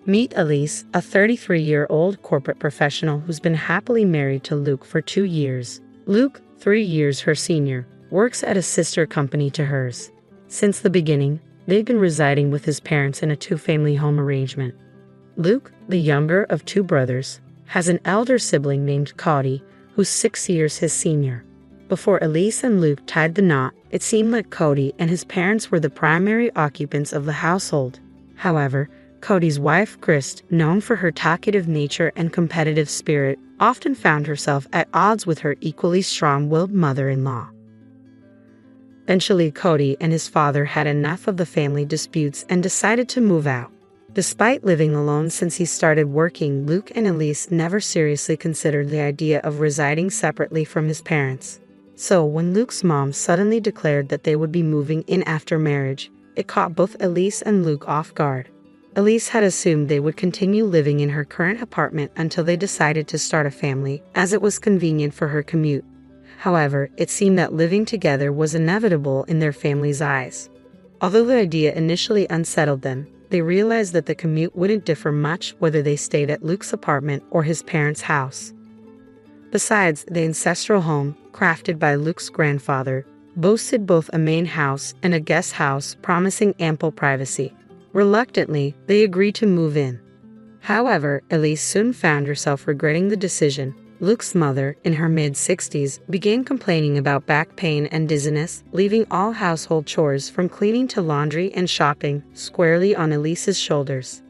Meet Elise, a 33-year-old corporate professional who's been happily married to Luke for 2 years. Luke, 3 years her senior, works at a sister company to hers. Since the beginning, they've been residing with his parents in a two-family home arrangement. Luke, the younger of 2 brothers, has an elder sibling named Cody, who's 6 years his senior. Before Elise and Luke tied the knot, it seemed like Cody and his parents were the primary occupants of the household. However, Cody's wife, Chris, known for her talkative nature and competitive spirit, often found herself at odds with her equally strong-willed mother-in-law. Eventually, Cody and his father had enough of the family disputes and decided to move out. Despite living alone since he started working, Luke and Elise never seriously considered the idea of residing separately from his parents. So when Luke's mom suddenly declared that they would be moving in after marriage, it caught both Elise and Luke off guard. Elise had assumed they would continue living in her current apartment until they decided to start a family, as it was convenient for her commute. However, it seemed that living together was inevitable in their family's eyes. Although the idea initially unsettled them, they realized that the commute wouldn't differ much whether they stayed at Luke's apartment or his parents' house. Besides, the ancestral home, crafted by Luke's grandfather, boasted both a main house and a guest house, promising ample privacy. Reluctantly, they agreed to move in. However, Elise soon found herself regretting the decision. Luke's mother, in her mid-60s, began complaining about back pain and dizziness, leaving all household chores from cleaning to laundry and shopping squarely on Elise's shoulders.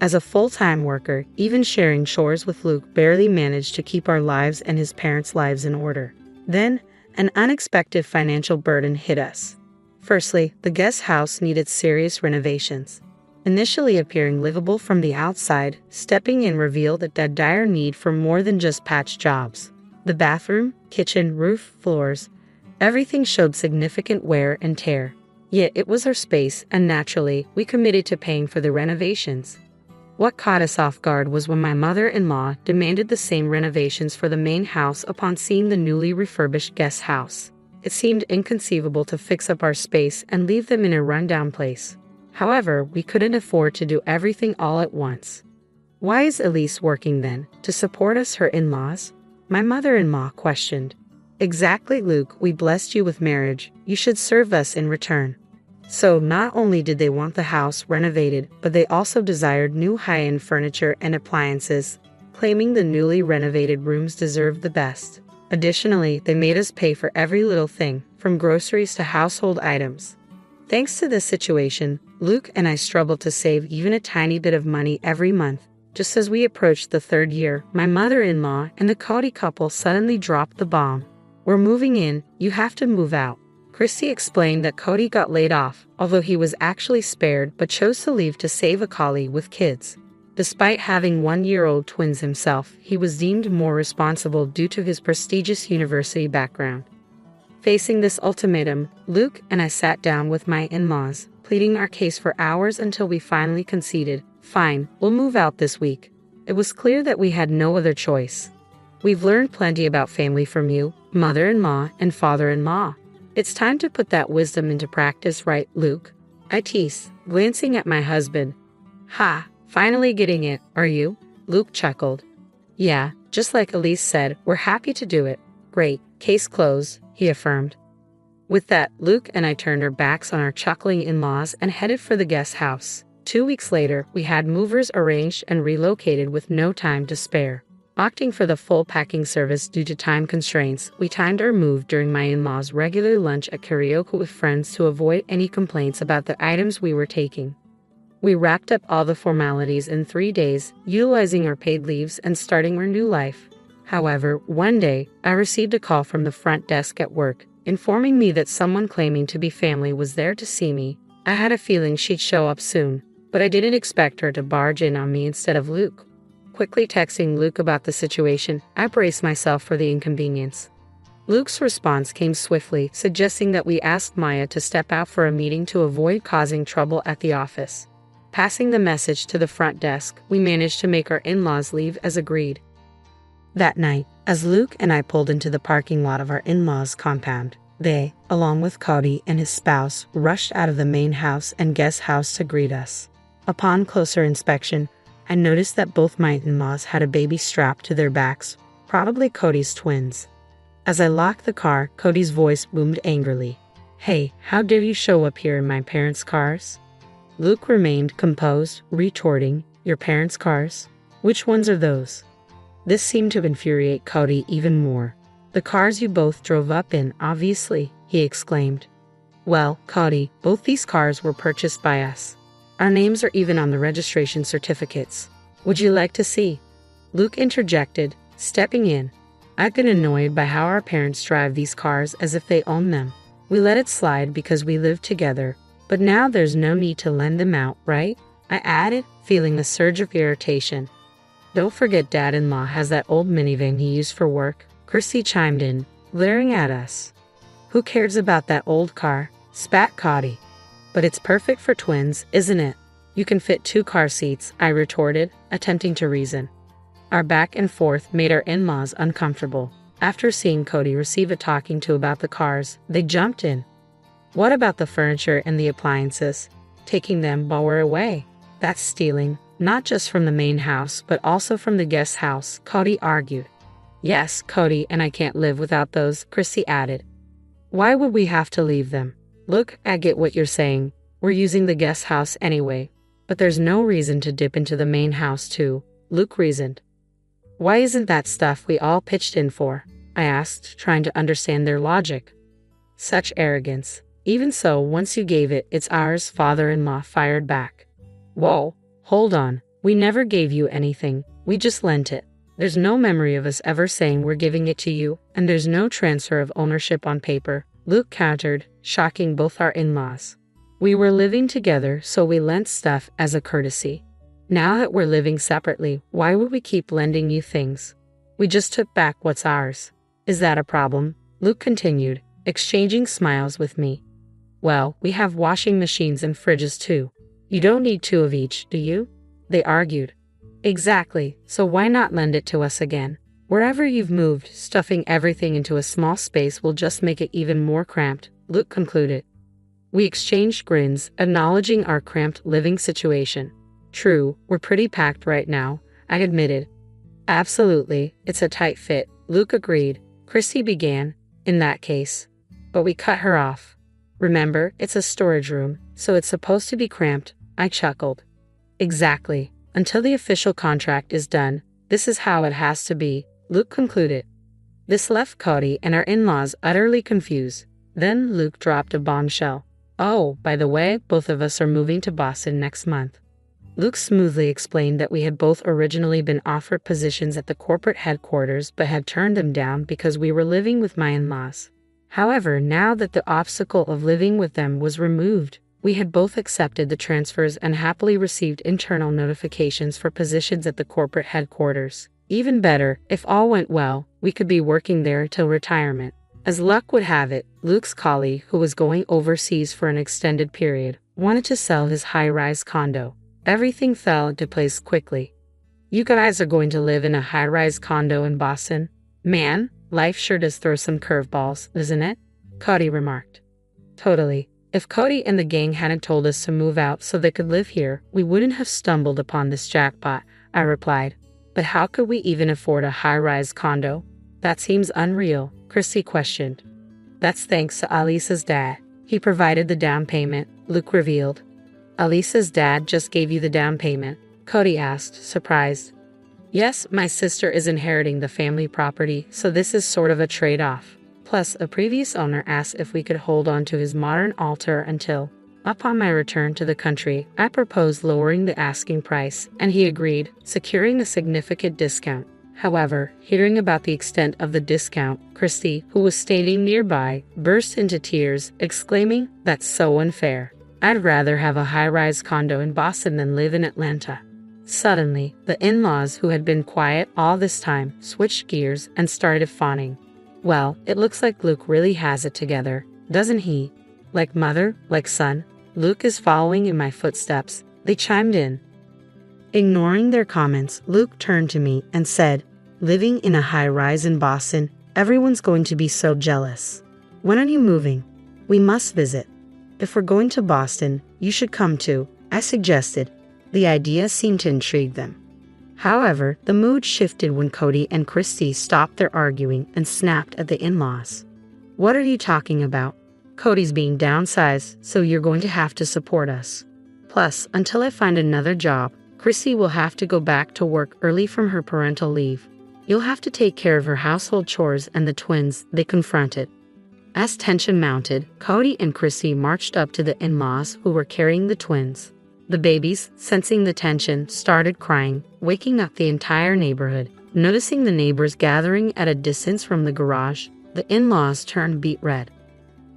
As a full-time worker, even sharing chores with Luke barely managed to keep our lives and his parents' lives in order. Then, an unexpected financial burden hit us. Firstly, the guest house needed serious renovations. Initially appearing livable from the outside, stepping in revealed a dire need for more than just patch jobs. The bathroom, kitchen, roof, floors, everything showed significant wear and tear. Yet it was our space, and naturally, we committed to paying for the renovations. What caught us off guard was when my mother-in-law demanded the same renovations for the main house upon seeing the newly refurbished guest house. It seemed inconceivable to fix up our space and leave them in a rundown place. However, we couldn't afford to do everything all at once. Why is Elise working then? To support us, her in-laws? My mother-in-law questioned. Exactly, Luke, we blessed you with marriage. You should serve us in return. So not only did they want the house renovated, but they also desired new high-end furniture and appliances, claiming the newly renovated rooms deserved the best. Additionally, they made us pay for every little thing, from groceries to household items. Thanks to this situation, Luke and I struggled to save even a tiny bit of money every month. Just as we approached the 3rd year, my mother-in-law and the Cody couple suddenly dropped the bomb. We're moving in, you have to move out. Christy explained that Cody got laid off, although he was actually spared but chose to leave to save a collie with kids. Despite having 1-year-old twins himself, he was deemed more responsible due to his prestigious university background. Facing this ultimatum, Luke and I sat down with my in-laws, pleading our case for hours until we finally conceded, fine, we'll move out this week. It was clear that we had no other choice. We've learned plenty about family from you, mother-in-law and father-in-law. It's time to put that wisdom into practice, right, Luke? I teased, glancing at my husband. Ha, finally getting it, are you? Luke chuckled. Yeah, just like Elise said, we're happy to do it. Great, case closed, he affirmed. With that, Luke and I turned our backs on our chuckling in-laws and headed for the guest house. 2 weeks later, we had movers arranged and relocated with no time to spare. Opting for the full packing service due to time constraints, we timed our move during my in-laws' regular lunch at karaoke with friends to avoid any complaints about the items we were taking. We wrapped up all the formalities in 3 days, utilizing our paid leaves and starting our new life. However, one day, I received a call from the front desk at work, informing me that someone claiming to be family was there to see me. I had a feeling she'd show up soon, but I didn't expect her to barge in on me instead of Luke. Quickly texting Luke about the situation, I braced myself for the inconvenience. Luke's response came swiftly, suggesting that we ask Maya to step out for a meeting to avoid causing trouble at the office. Passing the message to the front desk, we managed to make our in-laws leave as agreed. That night, as Luke and I pulled into the parking lot of our in-laws' compound, they, along with Cody and his spouse, rushed out of the main house and guest house to greet us. Upon closer inspection, I noticed that both my in-laws had a baby strapped to their backs, probably Cody's twins. As I locked the car, Cody's voice boomed angrily. "Hey, how dare you show up here in my parents' cars?" Luke remained composed, retorting, "Your parents' cars? Which ones are those?" This seemed to infuriate Cody even more. "The cars you both drove up in, obviously," he exclaimed. "Well, Cody, both these cars were purchased by us. Our names are even on the registration certificates. Would you like to see?" Luke interjected, stepping in. "I've been annoyed by how our parents drive these cars as if they own them. We let it slide because we live together, but now there's no need to lend them out, right?" I added, feeling a surge of irritation. "Don't forget Dad-in-law has that old minivan he used for work," Chrissy chimed in, glaring at us. "Who cares about that old car?" spat Cody. "But it's perfect for twins, isn't it? You can fit 2 car seats," I retorted, attempting to reason. Our back and forth made our in-laws uncomfortable. After seeing Cody receive a talking to about the cars, they jumped in. "What about the furniture and the appliances? Taking them while we're away? That's stealing, not just from the main house, but also from the guest house," Cody argued. "Yes, Cody, and I can't live without those," Chrissy added. "Why would we have to leave them? Look, I get what you're saying. We're using the guest house anyway. But there's no reason to dip into the main house too," Luke reasoned. "Why isn't that stuff we all pitched in for?" I asked, trying to understand their logic. "Such arrogance. Even so, once you gave it, it's ours," father-in-law fired back. "Whoa, hold on. We never gave you anything. We just lent it. There's no memory of us ever saying we're giving it to you, and there's no transfer of ownership on paper," Luke countered, shocking both our in-laws. "We were living together, so we lent stuff as a courtesy. Now that we're living separately, why would we keep lending you things? We just took back what's ours. Is that a problem?" Luke continued, exchanging smiles with me. "Well, we have washing machines and fridges too. You don't need 2 of each, do you?" they argued. "Exactly, so why not lend it to us again? Wherever you've moved, stuffing everything into a small space will just make it even more cramped," Luke concluded. We exchanged grins, acknowledging our cramped living situation. "True, we're pretty packed right now," I admitted. "Absolutely, it's a tight fit," Luke agreed. Chrissy began, "In that case." But we cut her off. "Remember, it's a storage room, so it's supposed to be cramped," I chuckled. "Exactly. Until the official contract is done, this is how it has to be," Luke concluded. This left Cody and our in-laws utterly confused. Then Luke dropped a bombshell. "Oh, by the way, both of us are moving to Boston next month." Luke smoothly explained that we had both originally been offered positions at the corporate headquarters but had turned them down because we were living with my in-laws. However, now that the obstacle of living with them was removed, we had both accepted the transfers and happily received internal notifications for positions at the corporate headquarters. Even better, if all went well, we could be working there till retirement. As luck would have it, Luke's colleague, who was going overseas for an extended period, wanted to sell his high-rise condo. Everything fell into place quickly. "You guys are going to live in a high-rise condo in Boston? Man, life sure does throw some curveballs, doesn't it?" Cody remarked. "Totally. If Cody and the gang hadn't told us to move out so they could live here, we wouldn't have stumbled upon this jackpot," I replied. "But how could we even afford a high-rise condo?" "That seems unreal," Chrissy questioned. "That's thanks to Alisa's dad. He provided the down payment," Luke revealed. "Alisa's dad just gave you the down payment?" Cody asked, surprised. "Yes, my sister is inheriting the family property, so this is sort of a trade-off. Plus, a previous owner asked if we could hold on to his modern altar until, upon my return to the country, I proposed lowering the asking price, and he agreed, securing a significant discount. However, hearing about the extent of the discount, Christy, who was standing nearby, burst into tears, exclaiming, "That's so unfair. I'd rather have a high-rise condo in Boston than live in Atlanta." Suddenly, the in-laws, who had been quiet all this time, switched gears and started fawning. "Well, it looks like Luke really has it together, doesn't he? Like mother, like son. Luke is following in my footsteps," they chimed in. Ignoring their comments, Luke turned to me and said, "Living in a high-rise in Boston, everyone's going to be so jealous. When are you moving? We must visit. If we're going to Boston, you should come too," I suggested. The idea seemed to intrigue them. However, the mood shifted when Cody and Christy stopped their arguing and snapped at the in-laws. "What are you talking about? Cody's being downsized, so you're going to have to support us. Plus, until I find another job, Christy will have to go back to work early from her parental leave. You'll have to take care of her household chores and the twins," they confronted. As tension mounted, Cody and Christy marched up to the in-laws who were carrying the twins. The babies, sensing the tension, started crying, waking up the entire neighborhood. Noticing the neighbors gathering at a distance from the garage, the in-laws turned beet red.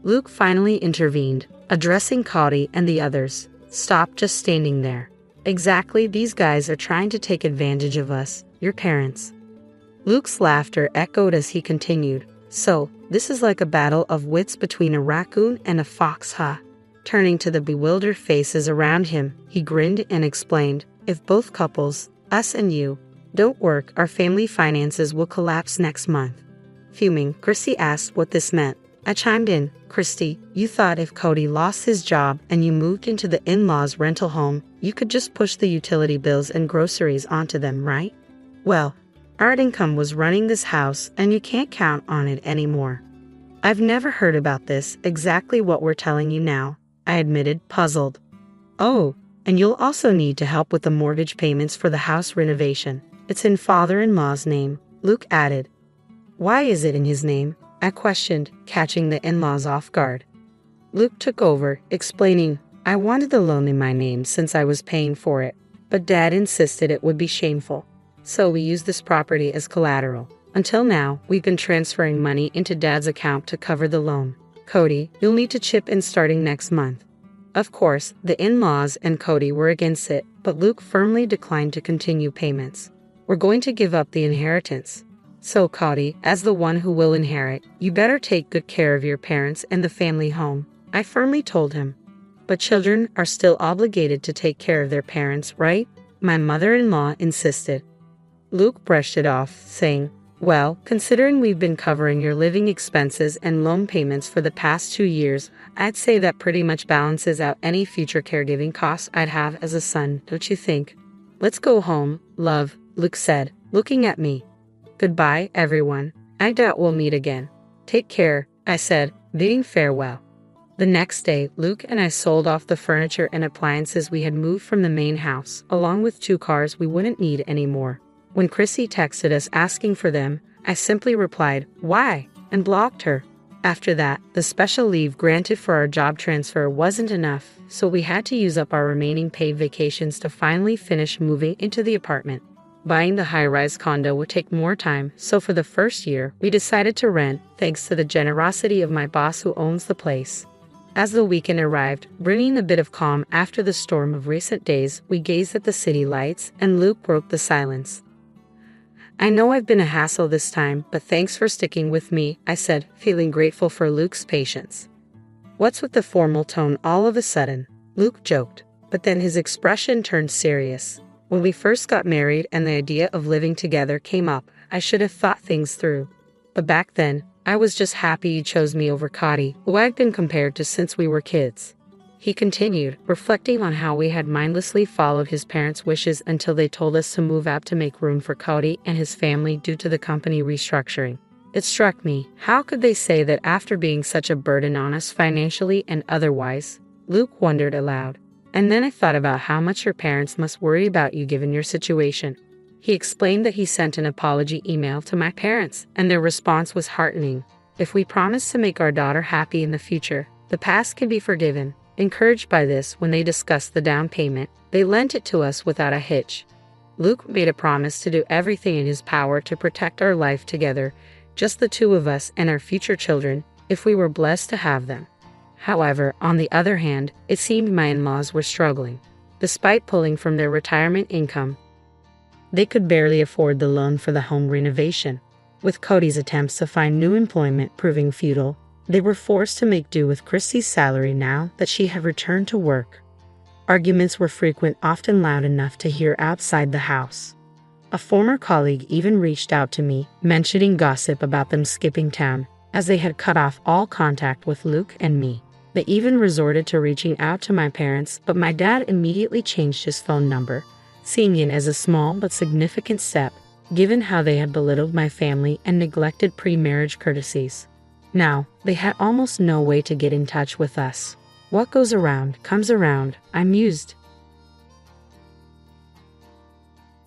Luke finally intervened, addressing Cody and the others. "Stop just standing there. Exactly, these guys are trying to take advantage of us, your parents." Luke's laughter echoed as he continued. "So, this is like a battle of wits between a raccoon and a fox, huh?" Turning to the bewildered faces around him, he grinned and explained, "If both couples, us and you, don't work, our family finances will collapse next month." Fuming, Christy asked what this meant. I chimed in, "Christy, you thought if Cody lost his job and you moved into the in-laws' rental home, you could just push the utility bills and groceries onto them, right? Well, our income was running this house and you can't count on it anymore." "I've never heard about this, exactly what we're telling you now," I admitted, puzzled. "Oh, and you'll also need to help with the mortgage payments for the house renovation. It's in father-in-law's name," Luke added. "Why is it in his name?" I questioned, catching the in-laws off guard. Luke took over, explaining, "I wanted the loan in my name since I was paying for it, but Dad insisted it would be shameful. So we used this property as collateral. Until now, we've been transferring money into Dad's account to cover the loan. Cody, you'll need to chip in starting next month." Of course, the in-laws and Cody were against it, but Luke firmly declined to continue payments. "We're going to give up the inheritance. So Cody, as the one who will inherit, you better take good care of your parents and the family home," I firmly told him. "But children are still obligated to take care of their parents, right?" my mother-in-law insisted. Luke brushed it off, saying, "Well, considering we've been covering your living expenses and loan payments for the past 2 years, I'd say that pretty much balances out any future caregiving costs I'd have as a son, don't you think?" "Let's go home, love," Luke said, looking at me. "Goodbye, everyone. I doubt we'll meet again." "Take care," I said, bidding farewell. The next day, Luke and I sold off the furniture and appliances we had moved from the main house, along with 2 cars we wouldn't need anymore. When Chrissy texted us asking for them, I simply replied, "Why?" and blocked her. After that, the special leave granted for our job transfer wasn't enough, so we had to use up our remaining paid vacations to finally finish moving into the apartment. Buying the high-rise condo would take more time, so for the first year, we decided to rent, thanks to the generosity of my boss who owns the place. As the weekend arrived, bringing a bit of calm after the storm of recent days, we gazed at the city lights, and Luke broke the silence. "I know I've been a hassle this time, but thanks for sticking with me," I said, feeling grateful for Luke's patience. "What's with the formal tone all of a sudden?" Luke joked, but then his expression turned serious. "When we first got married and the idea of living together came up, I should have thought things through. But back then, I was just happy you chose me over Cody, who I've been compared to since we were kids." He continued, reflecting on how we had mindlessly followed his parents' wishes until they told us to move out to make room for Cody and his family due to the company restructuring. It struck me, how could they say that after being such a burden on us financially and otherwise? Luke wondered aloud. "And then I thought about how much your parents must worry about you given your situation." He explained that he sent an apology email to my parents, and their response was heartening. "If we promise to make our daughter happy in the future, the past can be forgiven." Encouraged by this, when they discussed the down payment, they lent it to us without a hitch. Luke made a promise to do everything in his power to protect our life together, just the 2 of us and our future children, if we were blessed to have them. However, on the other hand, it seemed my in-laws were struggling. Despite pulling from their retirement income, they could barely afford the loan for the home renovation. With Cody's attempts to find new employment proving futile, they were forced to make do with Christy's salary now that she had returned to work. Arguments were frequent, often loud enough to hear outside the house. A former colleague even reached out to me, mentioning gossip about them skipping town, as they had cut off all contact with Luke and me. They even resorted to reaching out to my parents, but my dad immediately changed his phone number, seeing it as a small but significant step, given how they had belittled my family and neglected pre-marriage courtesies. Now, they had almost no way to get in touch with us. What goes around comes around, I mused.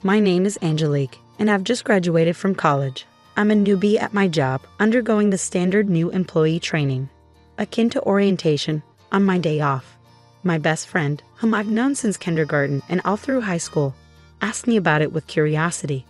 My name is Angelique, and I've just graduated from college. I'm a newbie at my job, undergoing the standard new employee training, akin to orientation, on my day off. My best friend, whom I've known since kindergarten and all through high school, asked me about it with curiosity.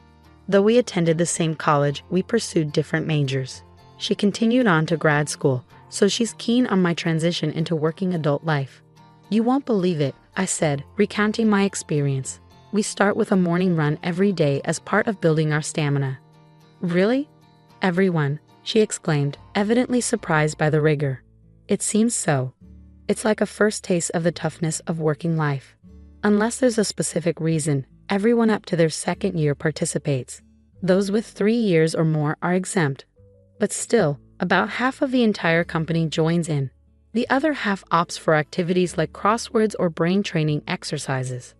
Though we attended the same college, we pursued different majors. She continued on to grad school, so she's keen on my transition into working adult life. You won't believe it, I said, recounting my experience. We start with a morning run every day as part of building our stamina. Really? Everyone, she exclaimed, evidently surprised by the rigor. It seems so. It's like a first taste of the toughness of working life. Unless there's a specific reason, everyone up to their second year participates. Those with 3 years or more are exempt. But still, about half of the entire company joins in. The other half opts for activities like crosswords or brain training exercises.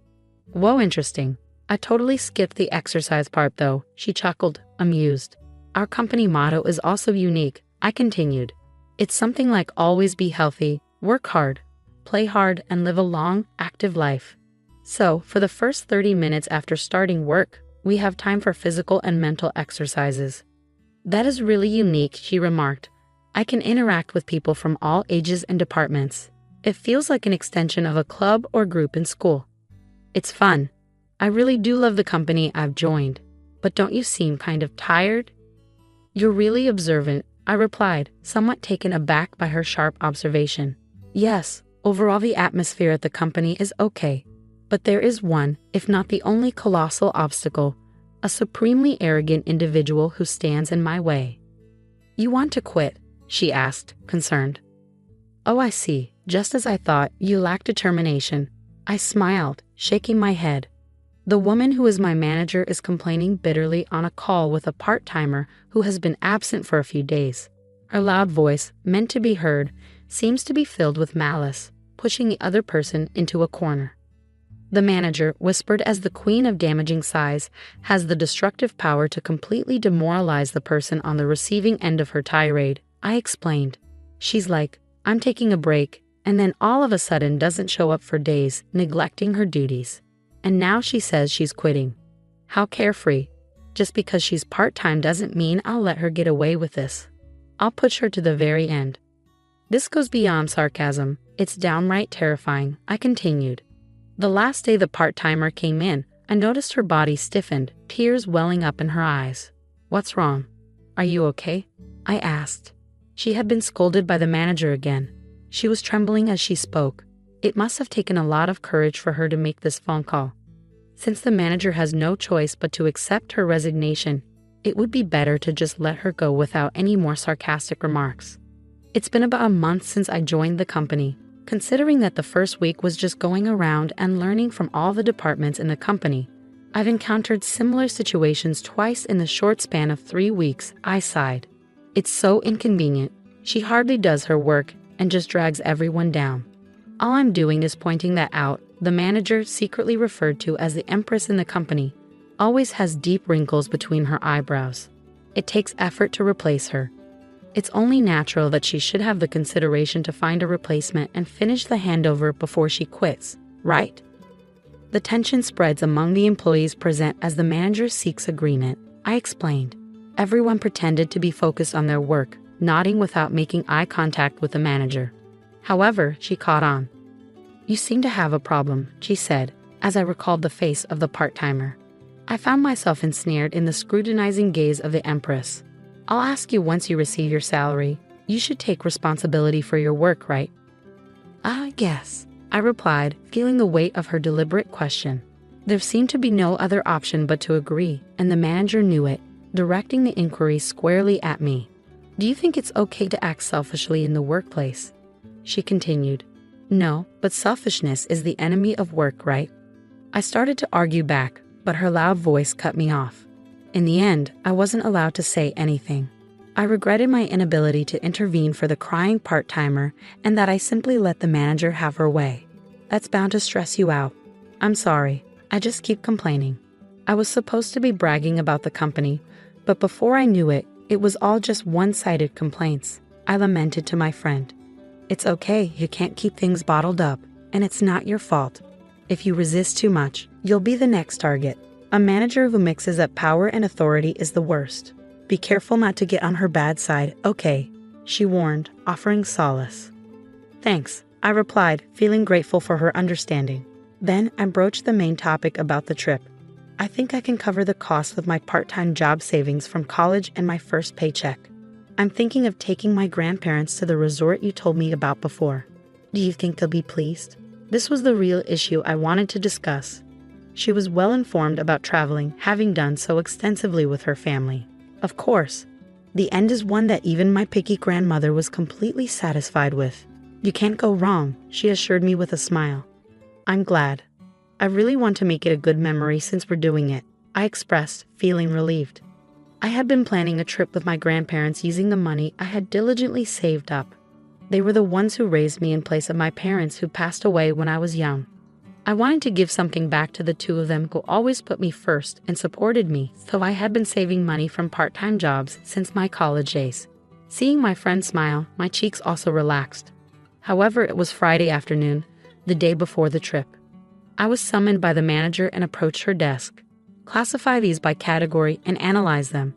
Whoa, interesting. I totally skipped the exercise part though, she chuckled, amused. Our company motto is also unique, I continued. It's something like always be healthy, work hard, play hard, and live a long, active life. So, for the first 30 minutes after starting work, we have time for physical and mental exercises. That is really unique, she remarked. I can interact with people from all ages and departments. It feels like an extension of a club or group in school. It's fun. I really do love the company I've joined. But don't you seem kind of tired? You're really observant, I replied, somewhat taken aback by her sharp observation. Yes, overall the atmosphere at the company is okay. But there is one, if not the only colossal obstacle, a supremely arrogant individual who stands in my way. You want to quit? She asked, concerned. Oh, I see. Just as I thought, you lack determination. I smiled, shaking my head. The woman who is my manager is complaining bitterly on a call with a part-timer who has been absent for a few days. Her loud voice, meant to be heard, seems to be filled with malice, pushing the other person into a corner. The manager, whispered as the queen of damaging sighs, has the destructive power to completely demoralize the person on the receiving end of her tirade, I explained. She's like, I'm taking a break, and then all of a sudden doesn't show up for days, neglecting her duties. And now she says she's quitting. How carefree. Just because she's part-time doesn't mean I'll let her get away with this. I'll push her to the very end. This goes beyond sarcasm. It's downright terrifying, I continued. The last day the part-timer came in, I noticed her body stiffened, tears welling up in her eyes. What's wrong? Are you okay? I asked. She had been scolded by the manager again. She was trembling as she spoke. It must have taken a lot of courage for her to make this phone call. Since the manager has no choice but to accept her resignation, it would be better to just let her go without any more sarcastic remarks. It's been about a month since I joined the company. Considering that the first week was just going around and learning from all the departments in the company, I've encountered similar situations twice in the short span of 3 weeks, I sighed. It's so inconvenient. She hardly does her work and just drags everyone down. All I'm doing is pointing that out. The manager, secretly referred to as the Empress in the company, always has deep wrinkles between her eyebrows. It takes effort to replace her. It's only natural that she should have the consideration to find a replacement and finish the handover before she quits, right? The tension spreads among the employees present as the manager seeks agreement, I explained. Everyone pretended to be focused on their work, nodding without making eye contact with the manager. However, she caught on. You seem to have a problem, she said, as I recalled the face of the part-timer. I found myself ensnared in the scrutinizing gaze of the Empress. I'll ask you once you receive your salary. You should take responsibility for your work, right? I guess, I replied, feeling the weight of her deliberate question. There seemed to be no other option but to agree, and the manager knew it, directing the inquiry squarely at me. Do you think it's okay to act selfishly in the workplace? She continued. No, but selfishness is the enemy of work, right? I started to argue back, but her loud voice cut me off. In the end, I wasn't allowed to say anything. I regretted my inability to intervene for the crying part-timer and that I simply let the manager have her way. That's bound to stress you out. I'm sorry, I just keep complaining. I was supposed to be bragging about the company, but before I knew it, it was all just one-sided complaints. I lamented to my friend. It's okay, you can't keep things bottled up, and it's not your fault. If you resist too much, you'll be the next target. A manager who mixes up power and authority is the worst. Be careful not to get on her bad side, okay? She warned, offering solace. Thanks, I replied, feeling grateful for her understanding. Then I broached the main topic about the trip. I think I can cover the cost with my part-time job savings from college and my first paycheck. I'm thinking of taking my grandparents to the resort you told me about before. Do you think they'll be pleased? This was the real issue I wanted to discuss. She was well informed about traveling, having done so extensively with her family. Of course, the end is one that even my picky grandmother was completely satisfied with. You can't go wrong, she assured me with a smile. I'm glad. I really want to make it a good memory since we're doing it, I expressed, feeling relieved. I had been planning a trip with my grandparents using the money I had diligently saved up. They were the ones who raised me in place of my parents who passed away when I was young. I wanted to give something back to the two of them who always put me first and supported me, so I had been saving money from part-time jobs since my college days. Seeing my friend smile, my cheeks also relaxed. However, it was Friday afternoon, the day before the trip. I was summoned by the manager and approached her desk. Classify these by category and analyze them.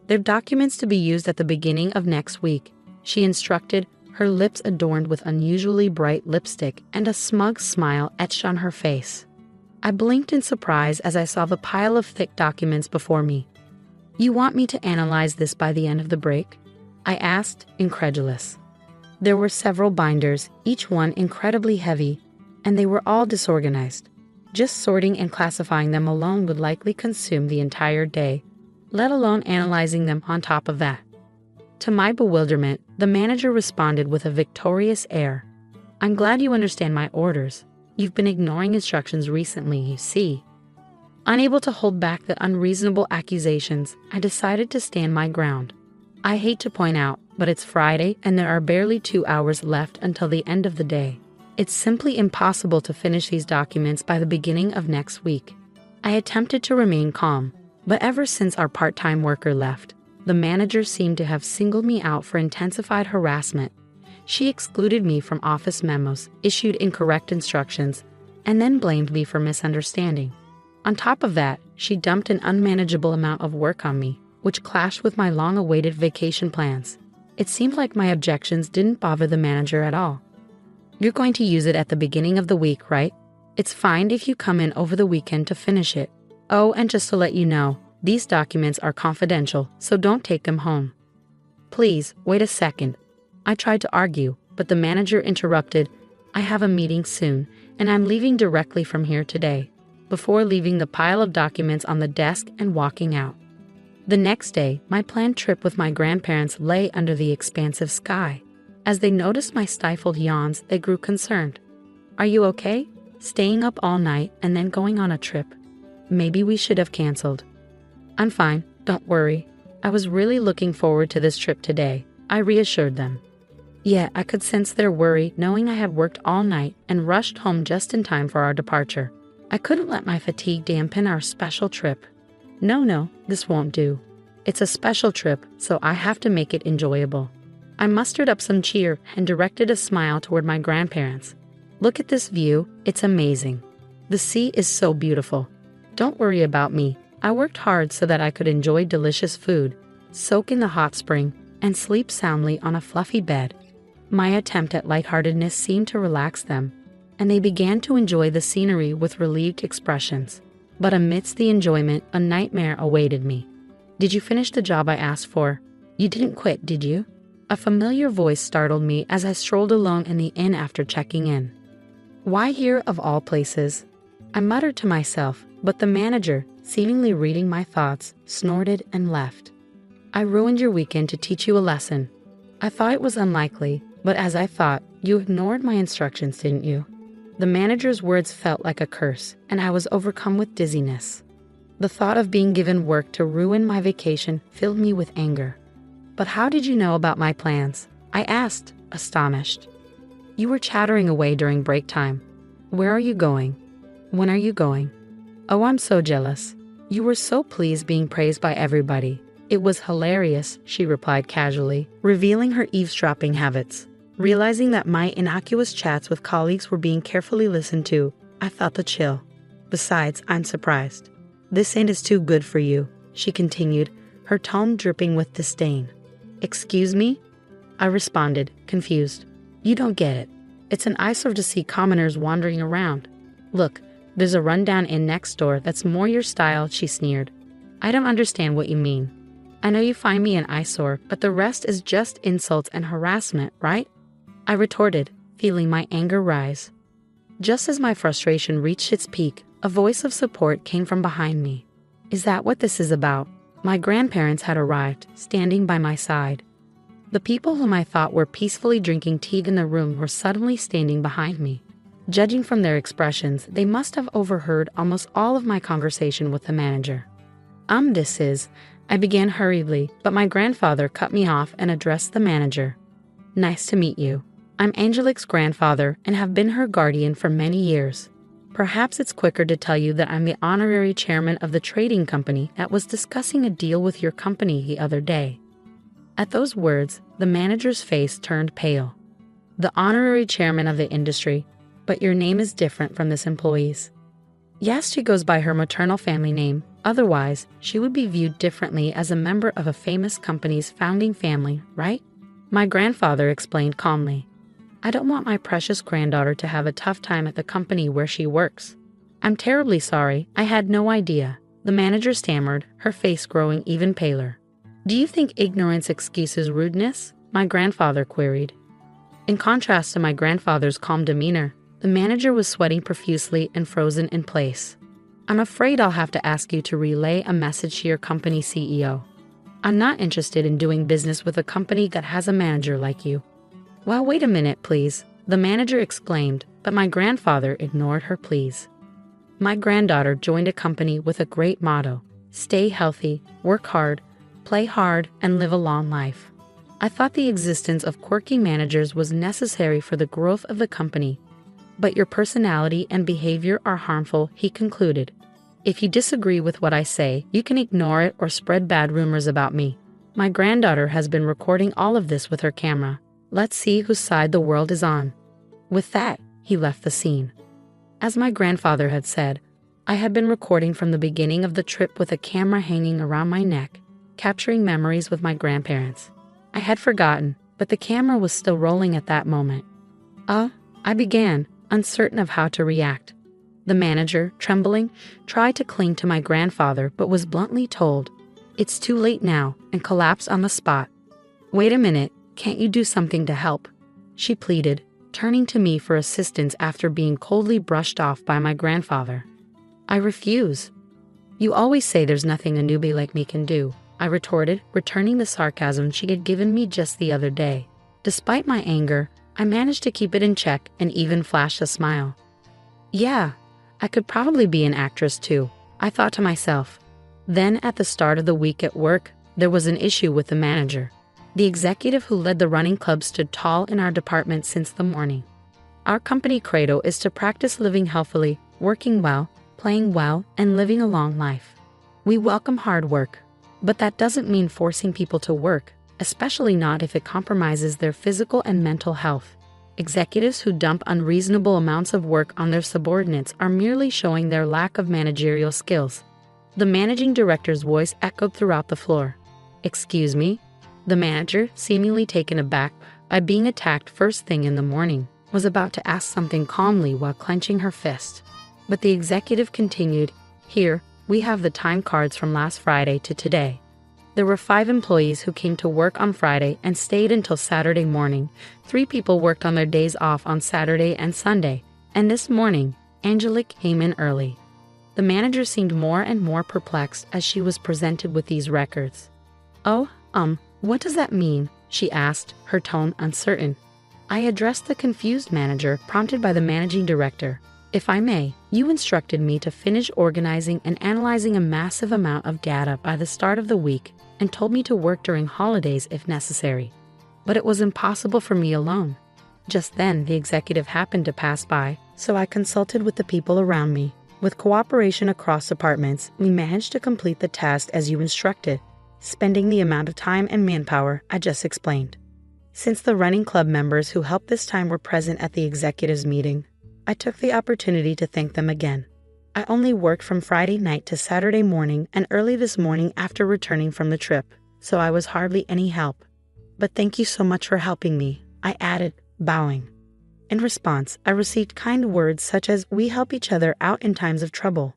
They're documents to be used at the beginning of next week, she instructed, her lips adorned with unusually bright lipstick and a smug smile etched on her face. I blinked in surprise as I saw the pile of thick documents before me. You want me to analyze this by the end of the break? I asked, incredulous. There were several binders, each one incredibly heavy, and they were all disorganized. Just sorting and classifying them alone would likely consume the entire day, let alone analyzing them on top of that. To my bewilderment, the manager responded with a victorious air. I'm glad you understand my orders. You've been ignoring instructions recently, you see. Unable to hold back the unreasonable accusations, I decided to stand my ground. I hate to point out, but it's Friday and there are barely 2 hours left until the end of the day. It's simply impossible to finish these documents by the beginning of next week. I attempted to remain calm, but ever since our part-time worker left, the manager seemed to have singled me out for intensified harassment. She excluded me from office memos, issued incorrect instructions, and then blamed me for misunderstanding. On top of that, she dumped an unmanageable amount of work on me, which clashed with my long-awaited vacation plans. It seemed like my objections didn't bother the manager at all. You're going to use it at the beginning of the week, right? It's fine if you come in over the weekend to finish it. Oh, and just to let you know, these documents are confidential, so don't take them home. Please, wait a second. I tried to argue, but the manager interrupted. I have a meeting soon, and I'm leaving directly from here today, before leaving the pile of documents on the desk and walking out. The next day, my planned trip with my grandparents lay under the expansive sky. As they noticed my stifled yawns, they grew concerned. Are you okay? Staying up all night and then going on a trip? Maybe we should have canceled. I'm fine, don't worry. I was really looking forward to this trip today, I reassured them. Yeah, I could sense their worry knowing I had worked all night and rushed home just in time for our departure. I couldn't let my fatigue dampen our special trip. No, this won't do. It's a special trip, so I have to make it enjoyable. I mustered up some cheer and directed a smile toward my grandparents. Look at this view, it's amazing. The sea is so beautiful. Don't worry about me. I worked hard so that I could enjoy delicious food, soak in the hot spring, and sleep soundly on a fluffy bed. My attempt at lightheartedness seemed to relax them, and they began to enjoy the scenery with relieved expressions. But amidst the enjoyment, a nightmare awaited me. Did you finish the job I asked for? You didn't quit, did you? A familiar voice startled me as I strolled alone in the inn after checking in. Why here of all places? I muttered to myself, but the manager, seemingly reading my thoughts, snorted and left. I ruined your weekend to teach you a lesson. I thought it was unlikely, but as I thought, you ignored my instructions, didn't you? The manager's words felt like a curse, and I was overcome with dizziness. The thought of being given work to ruin my vacation filled me with anger. But how did you know about my plans? I asked, astonished. You were chattering away during break time. Where are you going? When are you going? Oh, I'm so jealous. You were so pleased being praised by everybody. It was hilarious, she replied casually, revealing her eavesdropping habits. Realizing that my innocuous chats with colleagues were being carefully listened to, I felt the chill. Besides, I'm surprised. This ain't as too good for you, she continued, her tone dripping with disdain. Excuse me? I responded, confused. You don't get it. It's an eyesore to see commoners wandering around. Look, there's a rundown inn next door that's more your style, she sneered. I don't understand what you mean. I know you find me an eyesore, but the rest is just insults and harassment, right? I retorted, feeling my anger rise. Just as my frustration reached its peak, a voice of support came from behind me. Is that what this is about? My grandparents had arrived, standing by my side. The people whom I thought were peacefully drinking tea in the room were suddenly standing behind me. Judging from their expressions, they must have overheard almost all of my conversation with the manager. This is, I began hurriedly, but my grandfather cut me off and addressed the manager. Nice to meet you. I'm Angelique's grandfather and have been her guardian for many years. Perhaps it's quicker to tell you that I'm the honorary chairman of the trading company that was discussing a deal with your company the other day. At those words, the manager's face turned pale. The honorary chairman of the industry, but your name is different from this employee's. Yes, she goes by her maternal family name. Otherwise, she would be viewed differently as a member of a famous company's founding family, right? My grandfather explained calmly. I don't want my precious granddaughter to have a tough time at the company where she works. I'm terribly sorry, I had no idea. The manager stammered, her face growing even paler. Do you think ignorance excuses rudeness? My grandfather queried. In contrast to my grandfather's calm demeanor, the manager was sweating profusely and frozen in place. I'm afraid I'll have to ask you to relay a message to your company CEO. I'm not interested in doing business with a company that has a manager like you. Well, wait a minute, please, the manager exclaimed, but my grandfather ignored her pleas. My granddaughter joined a company with a great motto: stay healthy, work hard, play hard, and live a long life. I thought the existence of quirky managers was necessary for the growth of the company. But your personality and behavior are harmful, he concluded. If you disagree with what I say, you can ignore it or spread bad rumors about me. My granddaughter has been recording all of this with her camera. Let's see whose side the world is on. With that, he left the scene. As my grandfather had said, I had been recording from the beginning of the trip with a camera hanging around my neck, capturing memories with my grandparents. I had forgotten, but the camera was still rolling at that moment. I began, uncertain of how to react. The manager, trembling, tried to cling to my grandfather but was bluntly told, "It's too late now," and collapsed on the spot. Wait a minute, can't you do something to help? She pleaded, turning to me for assistance after being coldly brushed off by my grandfather. I refuse. You always say there's nothing a newbie like me can do, I retorted, returning the sarcasm she had given me just the other day. Despite my anger, I managed to keep it in check and even flashed a smile. Yeah, I could probably be an actress too, I thought to myself. Then at the start of the week at work, there was an issue with the manager. The executive who led the running club stood tall in our department since the morning. Our company credo is to practice living healthily, working well, playing well, and living a long life. We welcome hard work, but that doesn't mean forcing people to work, especially not if it compromises their physical and mental health. Executives who dump unreasonable amounts of work on their subordinates are merely showing their lack of managerial skills. The managing director's voice echoed throughout the floor. Excuse me? The manager, seemingly taken aback by being attacked first thing in the morning, was about to ask something calmly while clenching her fist. But the executive continued, Here, we have the time cards from last Friday to today. There were 5 employees who came to work on Friday and stayed until Saturday morning. 3 people worked on their days off on Saturday and Sunday, and this morning, Angelique came in early. The manager seemed more and more perplexed as she was presented with these records. What does that mean? She asked, her tone uncertain. I addressed the confused manager, prompted by the managing director. If I may, you instructed me to finish organizing and analyzing a massive amount of data by the start of the week. and told me to work during holidays if necessary. But it was impossible for me alone. Just then, the executive happened to pass by, so I consulted with the people around me. With cooperation across departments, we managed to complete the task as you instructed, spending the amount of time and manpower I just explained. Since the running club members who helped this time were present at the executives' meeting, I took the opportunity to thank them again. I only worked from Friday night to Saturday morning and early this morning after returning from the trip, so I was hardly any help. But thank you so much for helping me, I added, bowing. In response, I received kind words such as, "We help each other out in times of trouble."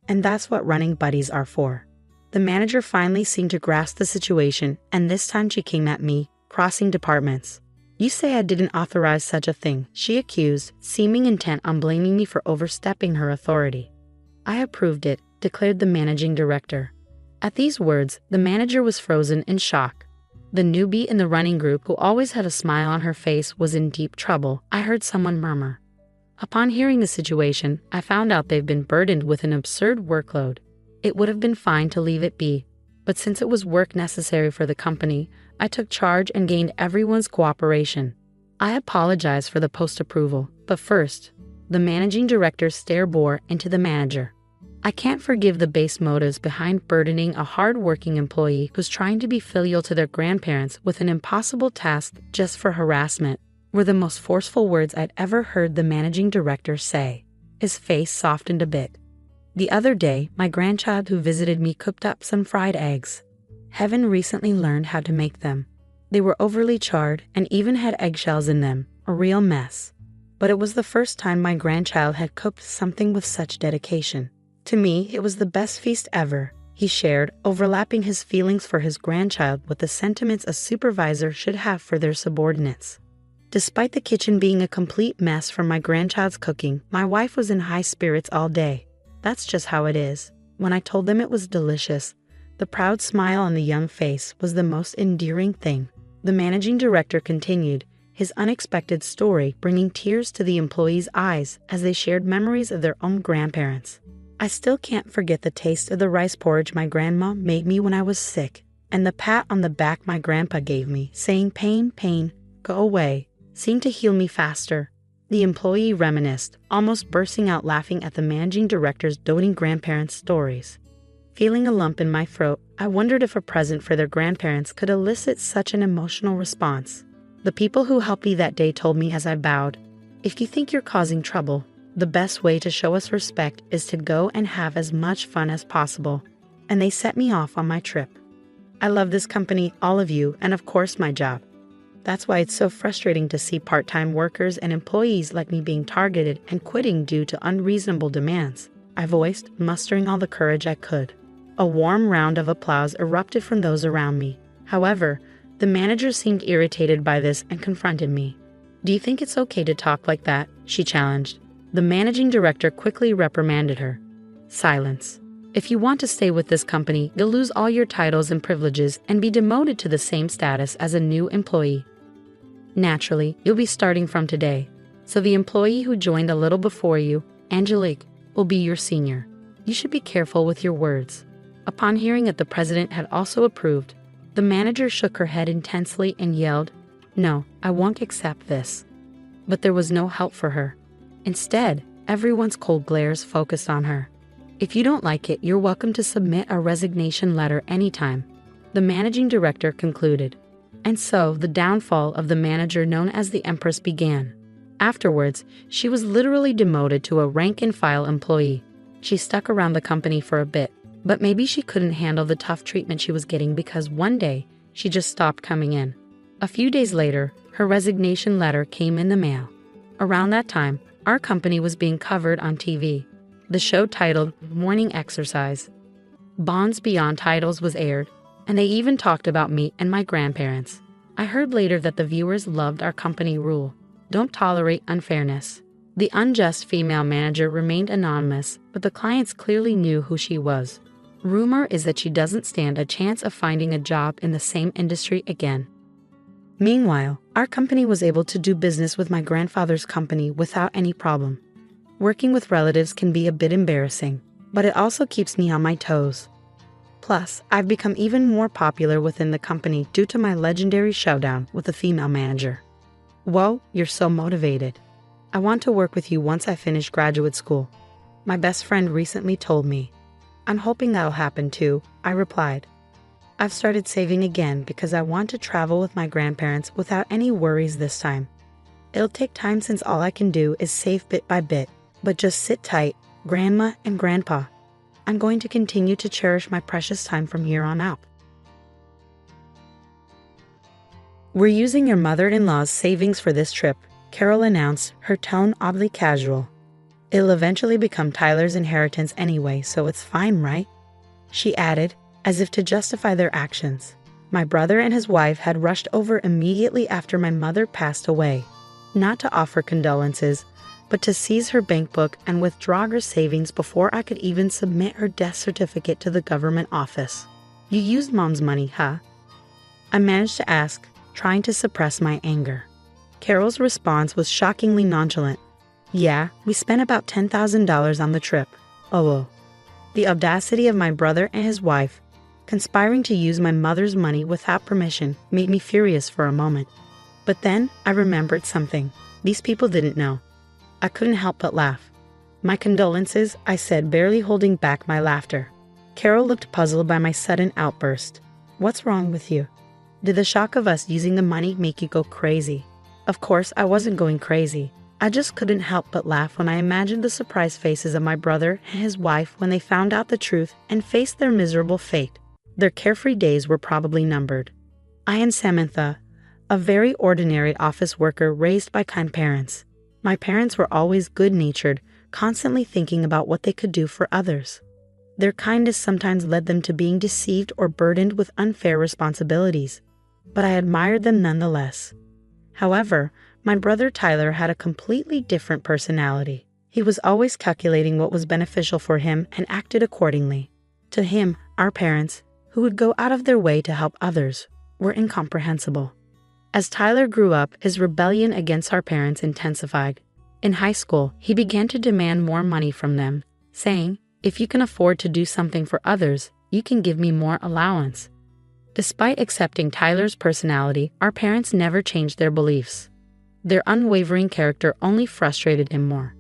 And that's what running buddies are for. The manager finally seemed to grasp the situation, and this time she came at me, crossing departments. "You say I didn't authorize such a thing," she accused, seeming intent on blaming me for overstepping her authority. "I approved it," declared the managing director. At these words, the manager was frozen in shock. The newbie in the running group, who always had a smile on her face, was in deep trouble, I heard someone murmur. Upon hearing the situation, I found out they've been burdened with an absurd workload. It would have been fine to leave it be, but since it was work necessary for the company, I took charge and gained everyone's cooperation. I apologized for the post-approval, but first, the managing director's stare bore into the manager. I can't forgive the base motives behind burdening a hard-working employee who's trying to be filial to their grandparents with an impossible task just for harassment, were the most forceful words I'd ever heard the managing director say. His face softened a bit. The other day, my grandchild who visited me cooked up some fried eggs. Heaven recently learned how to make them. They were overly charred and even had eggshells in them, a real mess. But it was the first time my grandchild had cooked something with such dedication. To me, it was the best feast ever, he shared, overlapping his feelings for his grandchild with the sentiments a supervisor should have for their subordinates. Despite the kitchen being a complete mess from my grandchild's cooking, my wife was in high spirits all day. That's just how it is. When I told them it was delicious, the proud smile on the young face was the most endearing thing. The managing director continued, his unexpected story bringing tears to the employees' eyes as they shared memories of their own grandparents. "I still can't forget the taste of the rice porridge my grandma made me when I was sick, and the pat on the back my grandpa gave me, saying, 'Pain, pain, go away,' seemed to heal me faster." The employee reminisced, almost bursting out laughing at the managing director's doting grandparents' stories. Feeling a lump in my throat, I wondered if a present for their grandparents could elicit such an emotional response. The people who helped me that day told me as I bowed, "If you think you're causing trouble, the best way to show us respect is to go and have as much fun as possible." And they set me off on my trip. I love this company, all of you, and of course my job. That's why it's so frustrating to see part-time workers and employees like me being targeted and quitting due to unreasonable demands, I voiced, mustering all the courage I could. A warm round of applause erupted from those around me. However, the manager seemed irritated by this and confronted me. "Do you think it's okay to talk like that?" she challenged. The managing director quickly reprimanded her. "Silence. If you want to stay with this company, you'll lose all your titles and privileges and be demoted to the same status as a new employee. Naturally, you'll be starting from today. So the employee who joined a little before you, Angelique, will be your senior. You should be careful with your words." Upon hearing that the president had also approved, the manager shook her head intensely and yelled, "No, I won't accept this." But there was no help for her. Instead, everyone's cold glares focused on her. "If you don't like it, you're welcome to submit a resignation letter anytime," the managing director concluded. And so the downfall of the manager known as the Empress began. Afterwards, she was literally demoted to a rank-and-file employee. She stuck around the company for a bit, but maybe she couldn't handle the tough treatment she was getting because one day, she just stopped coming in. A few days later, her resignation letter came in the mail. Around that time, our company was being covered on TV. The show titled Morning Exercise. Bonds Beyond Titles was aired, and they even talked about me and my grandparents. I heard later that the viewers loved our company rule: don't tolerate unfairness. The unjust female manager remained anonymous, but the clients clearly knew who she was. Rumor is that she doesn't stand a chance of finding a job in the same industry again. Meanwhile, our company was able to do business with my grandfather's company without any problem. Working with relatives can be a bit embarrassing, but it also keeps me on my toes. Plus, I've become even more popular within the company due to my legendary showdown with a female manager. Whoa, you're so motivated. I want to work with you once I finish graduate school. My best friend recently told me. I'm hoping that'll happen too, I replied. I've started saving again because I want to travel with my grandparents without any worries this time. It'll take time since all I can do is save bit by bit, but just sit tight, Grandma and Grandpa. I'm going to continue to cherish my precious time from here on out. We're using your mother-in-law's savings for this trip, Carol announced, her tone oddly casual. It'll eventually become Tyler's inheritance anyway, so it's fine, right? She added, as if to justify their actions. My brother and his wife had rushed over immediately after my mother passed away, not to offer condolences, but to seize her bank book and withdraw her savings before I could even submit her death certificate to the government office. You used Mom's money, huh? I managed to ask, trying to suppress my anger. Carol's response was shockingly nonchalant. Yeah, we spent about $10,000 on the trip. Oh. The audacity of my brother and his wife, conspiring to use my mother's money without permission, made me furious for a moment. But then I remembered something. These people didn't know. I couldn't help but laugh. My condolences, I said, barely holding back my laughter. Carol looked puzzled by my sudden outburst. What's wrong with you? Did the shock of us using the money make you go crazy? Of course, I wasn't going crazy. I just couldn't help but laugh when I imagined the surprised faces of my brother and his wife when they found out the truth and faced their miserable fate. Their carefree days were probably numbered. I am Samantha, a very ordinary office worker raised by kind parents. My parents were always good-natured, constantly thinking about what they could do for others. Their kindness sometimes led them to being deceived or burdened with unfair responsibilities, but I admired them nonetheless. However, my brother Tyler had a completely different personality. He was always calculating what was beneficial for him and acted accordingly. To him, our parents, who would go out of their way to help others, were incomprehensible. As Tyler grew up, his rebellion against our parents intensified. In high school, he began to demand more money from them, saying, "If you can afford to do something for others, you can give me more allowance." Despite accepting Tyler's personality, our parents never changed their beliefs. Their unwavering character only frustrated him more.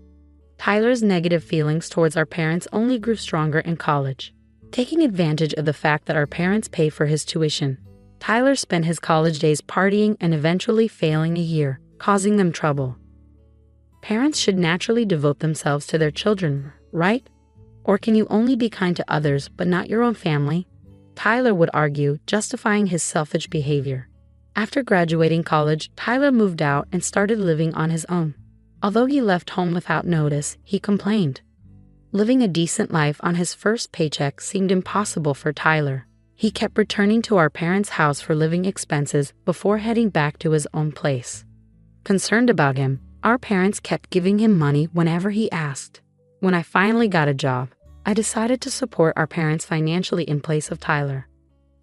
Tyler's negative feelings towards our parents only grew stronger in college. Taking advantage of the fact that our parents paid for his tuition, Tyler spent his college days partying and eventually failing a year, causing them trouble. Parents should naturally devote themselves to their children, right? Or can you only be kind to others but not your own family? Tyler would argue, justifying his selfish behavior. After graduating college, Tyler moved out and started living on his own. Although he left home without notice, he complained. Living a decent life on his first paycheck seemed impossible for Tyler. He kept returning to our parents' house for living expenses before heading back to his own place. Concerned about him, our parents kept giving him money whenever he asked. When I finally got a job, I decided to support our parents financially in place of Tyler.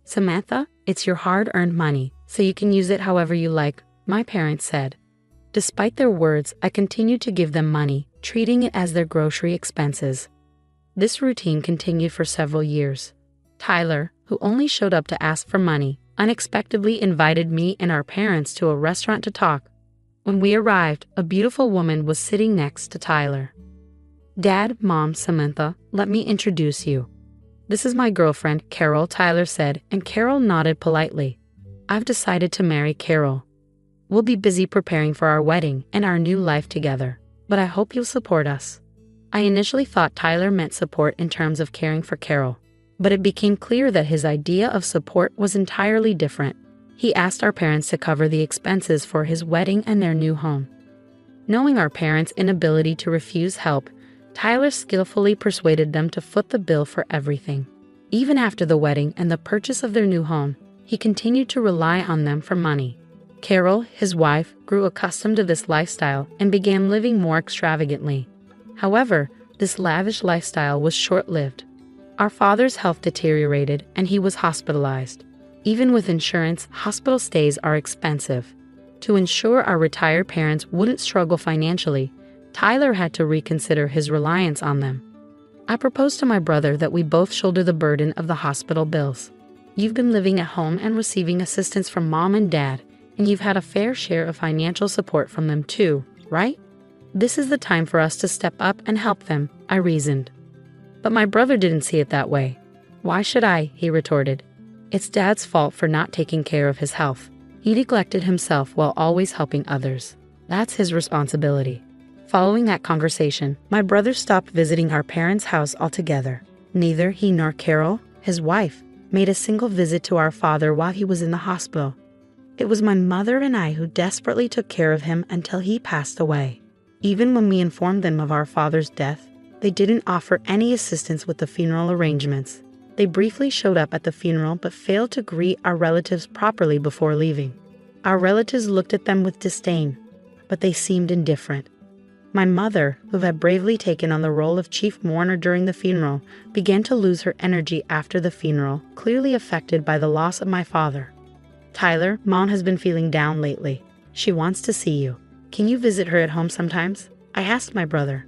"Samantha, it's your hard-earned money, so you can use it however you like," my parents said. Despite their words, I continued to give them money, treating it as their grocery expenses. This routine continued for several years. Tyler, who only showed up to ask for money, unexpectedly invited me and our parents to a restaurant to talk. When we arrived, a beautiful woman was sitting next to Tyler. "Dad, Mom, Samantha, let me introduce you. This is my girlfriend, Carol," Tyler said, and Carol nodded politely. "I've decided to marry Carol. We'll be busy preparing for our wedding and our new life together, but I hope you'll support us." I initially thought Tyler meant support in terms of caring for Carol, but it became clear that his idea of support was entirely different. He asked our parents to cover the expenses for his wedding and their new home. Knowing our parents' inability to refuse help, Tyler skillfully persuaded them to foot the bill for everything. Even after the wedding and the purchase of their new home, he continued to rely on them for money. Carol, his wife, grew accustomed to this lifestyle and began living more extravagantly. However, this lavish lifestyle was short-lived. Our father's health deteriorated and he was hospitalized. Even with insurance, hospital stays are expensive. To ensure our retired parents wouldn't struggle financially, Tyler had to reconsider his reliance on them. I proposed to my brother that we both shoulder the burden of the hospital bills. You've been living at home and receiving assistance from mom and dad, and you've had a fair share of financial support from them too, right? This is the time for us to step up and help them, I reasoned. But my brother didn't see it that way. Why should I? He retorted. It's Dad's fault for not taking care of his health. He neglected himself while always helping others. That's his responsibility. Following that conversation, my brother stopped visiting our parents' house altogether. Neither he nor Carol, his wife, made a single visit to our father while he was in the hospital. It was my mother and I who desperately took care of him until he passed away. Even when we informed them of our father's death, they didn't offer any assistance with the funeral arrangements. They briefly showed up at the funeral but failed to greet our relatives properly before leaving. Our relatives looked at them with disdain, but they seemed indifferent. My mother, who had bravely taken on the role of chief mourner during the funeral, began to lose her energy after the funeral, clearly affected by the loss of my father. Tyler, Mom has been feeling down lately. She wants to see you. Can you visit her at home sometimes? I asked my brother.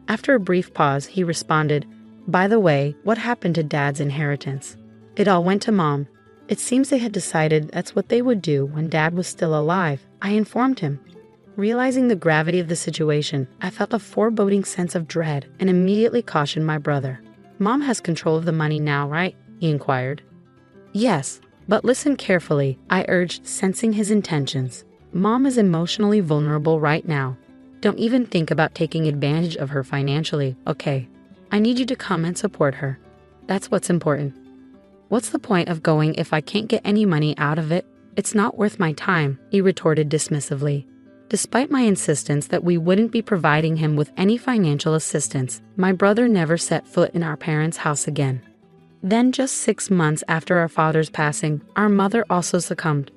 After a brief pause, he responded, By the way, what happened to Dad's inheritance? It all went to Mom. It seems they had decided that's what they would do when Dad was still alive, I informed him. Realizing the gravity of the situation, I felt a foreboding sense of dread and immediately cautioned my brother. Mom has control of the money now, right? He inquired. Yes, but listen carefully, I urged, sensing his intentions. Mom is emotionally vulnerable right now. Don't even think about taking advantage of her financially, okay? I need you to come and support her. That's what's important. What's the point of going if I can't get any money out of it? It's not worth my time, he retorted dismissively. Despite my insistence that we wouldn't be providing him with any financial assistance, my brother never set foot in our parents' house again. Then, just 6 months after our father's passing, our mother also succumbed.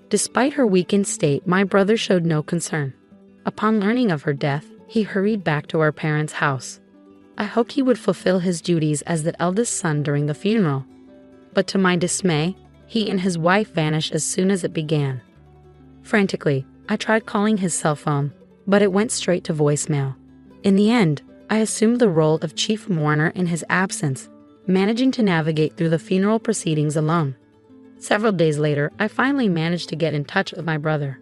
Despite her weakened state, my brother showed no concern. Upon learning of her death, he hurried back to our parents' house. I hoped he would fulfill his duties as the eldest son during the funeral. But to my dismay, he and his wife vanished as soon as it began. Frantically, I tried calling his cell phone, but it went straight to voicemail. In the end, I assumed the role of chief mourner in his absence, managing to navigate through the funeral proceedings alone. Several days later, I finally managed to get in touch with my brother.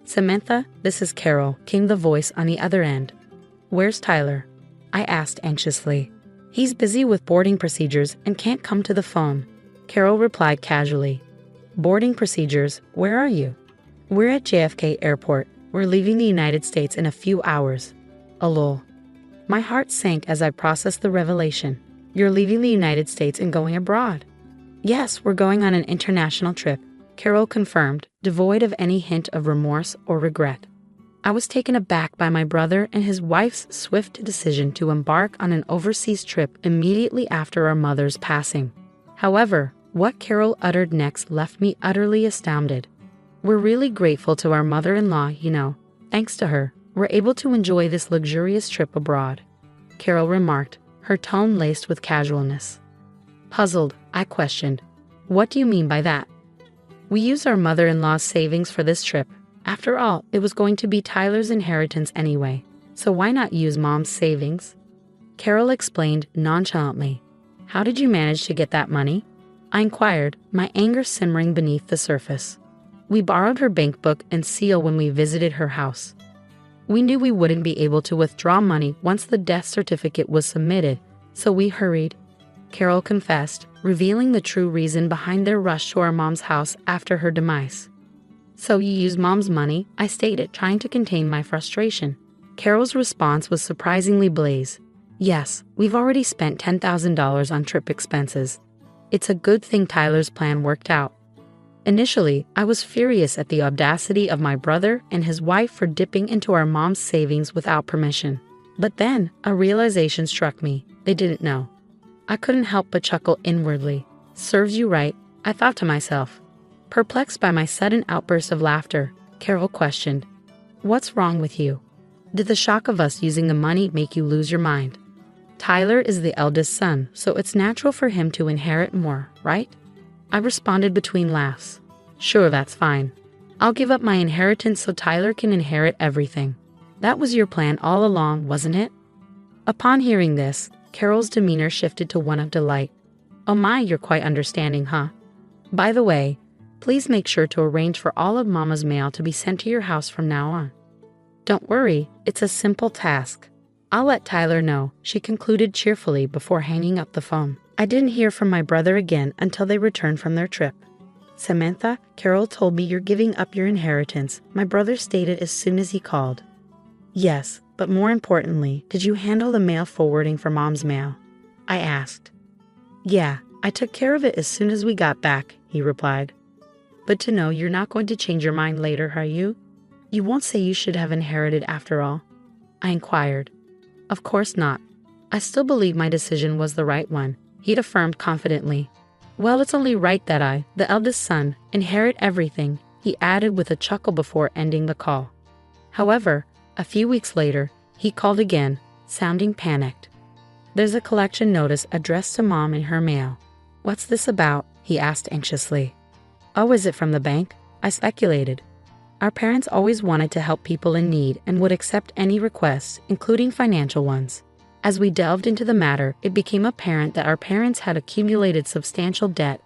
Samantha, this is Carol, came the voice on the other end. Where's Tyler? I asked anxiously. He's busy with boarding procedures and can't come to the phone. Carol replied casually. Boarding procedures? Where are you? We're at JFK Airport. We're leaving the United States in a few hours. Lol. My heart sank as I processed the revelation. You're leaving the United States and going abroad? Yes, we're going on an international trip, Carol confirmed, devoid of any hint of remorse or regret. I was taken aback by my brother and his wife's swift decision to embark on an overseas trip immediately after our mother's passing. However, what Carol uttered next left me utterly astounded. We're really grateful to our mother-in-law, you know. Thanks to her, we're able to enjoy this luxurious trip abroad, Carol remarked, her tone laced with casualness. Puzzled, I questioned, what do you mean by that? We used our mother-in-law's savings for this trip. After all, it was going to be Tyler's inheritance anyway, so why not use Mom's savings? Carol explained nonchalantly. How did you manage to get that money? I inquired, my anger simmering beneath the surface. We borrowed her bank book and seal when we visited her house. We knew we wouldn't be able to withdraw money once the death certificate was submitted, so we hurried, Carol confessed, revealing the true reason behind their rush to our mom's house after her demise. So you used Mom's money, I stated, trying to contain my frustration. Carol's response was surprisingly blaze. Yes, we've already spent $10,000 on trip expenses. It's a good thing Tyler's plan worked out. Initially, I was furious at the audacity of my brother and his wife for dipping into our mom's savings without permission. But then, a realization struck me. They didn't know. I couldn't help but chuckle inwardly. Serves you right, I thought to myself. Perplexed by my sudden outburst of laughter, Carol questioned, What's wrong with you? Did the shock of us using the money make you lose your mind? Tyler is the eldest son, so it's natural for him to inherit more, right? I responded between laughs. Sure, that's fine. I'll give up my inheritance so Tyler can inherit everything. That was your plan all along, wasn't it? Upon hearing this, Carol's demeanor shifted to one of delight. Oh my, you're quite understanding, huh? By the way, please make sure to arrange for all of Mama's mail to be sent to your house from now on. Don't worry, it's a simple task. I'll let Tyler know, she concluded cheerfully before hanging up the phone. I didn't hear from my brother again until they returned from their trip. Samantha, Carol told me you're giving up your inheritance, my brother stated as soon as he called. Yes, but more importantly, did you handle the mail forwarding for Mom's mail? I asked. Yeah, I took care of it as soon as we got back, he replied. But to know you're not going to change your mind later, are you? You won't say you should have inherited after all? I inquired. Of course not. I still believe my decision was the right one, he'd affirmed confidently. Well, it's only right that I, the eldest son, inherit everything, he added with a chuckle before ending the call. However, a few weeks later, he called again, sounding panicked. There's a collection notice addressed to Mom in her mail. What's this about? He asked anxiously. Oh, is it from the bank? I speculated. Our parents always wanted to help people in need and would accept any requests, including financial ones. As we delved into the matter, it became apparent that our parents had accumulated substantial debt.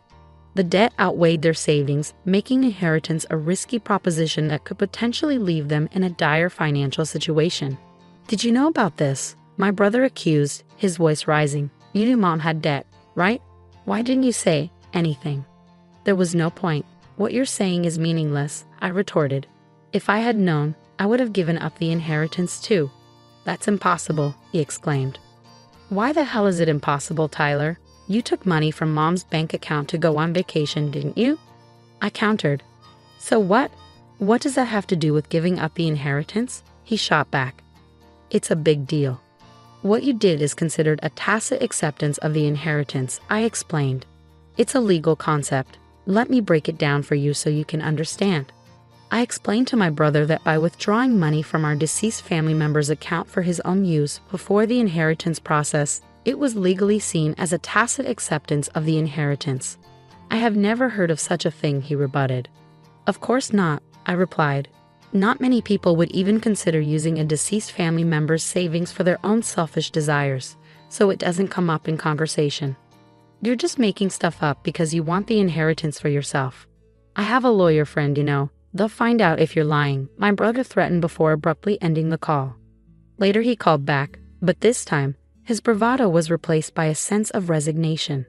The debt outweighed their savings, making inheritance a risky proposition that could potentially leave them in a dire financial situation. Did you know about this? My brother accused, his voice rising. You knew Mom had debt, right? Why didn't you say anything? There was no point. What you're saying is meaningless, I retorted. If I had known, I would have given up the inheritance too. That's impossible, he exclaimed. Why the hell is it impossible, Tyler? You took money from Mom's bank account to go on vacation, didn't you? I countered. So what? What does that have to do with giving up the inheritance? He shot back. It's a big deal. What you did is considered a tacit acceptance of the inheritance, I explained. It's a legal concept. Let me break it down for you so you can understand. I explained to my brother that by withdrawing money from our deceased family member's account for his own use before the inheritance process, it was legally seen as a tacit acceptance of the inheritance. I have never heard of such a thing, he rebutted. Of course not, I replied. Not many people would even consider using a deceased family member's savings for their own selfish desires, so it doesn't come up in conversation. You're just making stuff up because you want the inheritance for yourself. I have a lawyer friend, you know. They'll find out if you're lying, my brother threatened before abruptly ending the call. Later he called back, but this time, his bravado was replaced by a sense of resignation.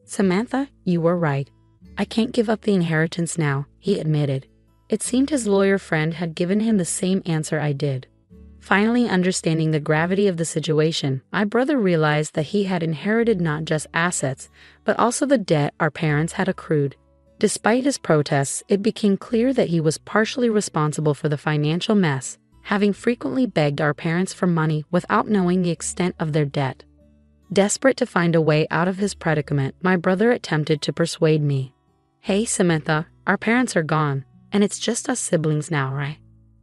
Samantha, you were right. I can't give up the inheritance now, he admitted. It seemed his lawyer friend had given him the same answer I did. Finally understanding the gravity of the situation, my brother realized that he had inherited not just assets, but also the debt our parents had accrued. Despite his protests, it became clear that he was partially responsible for the financial mess, having frequently begged our parents for money without knowing the extent of their debt. Desperate to find a way out of his predicament, my brother attempted to persuade me. Hey, Samantha, our parents are gone, and it's just us siblings now, right?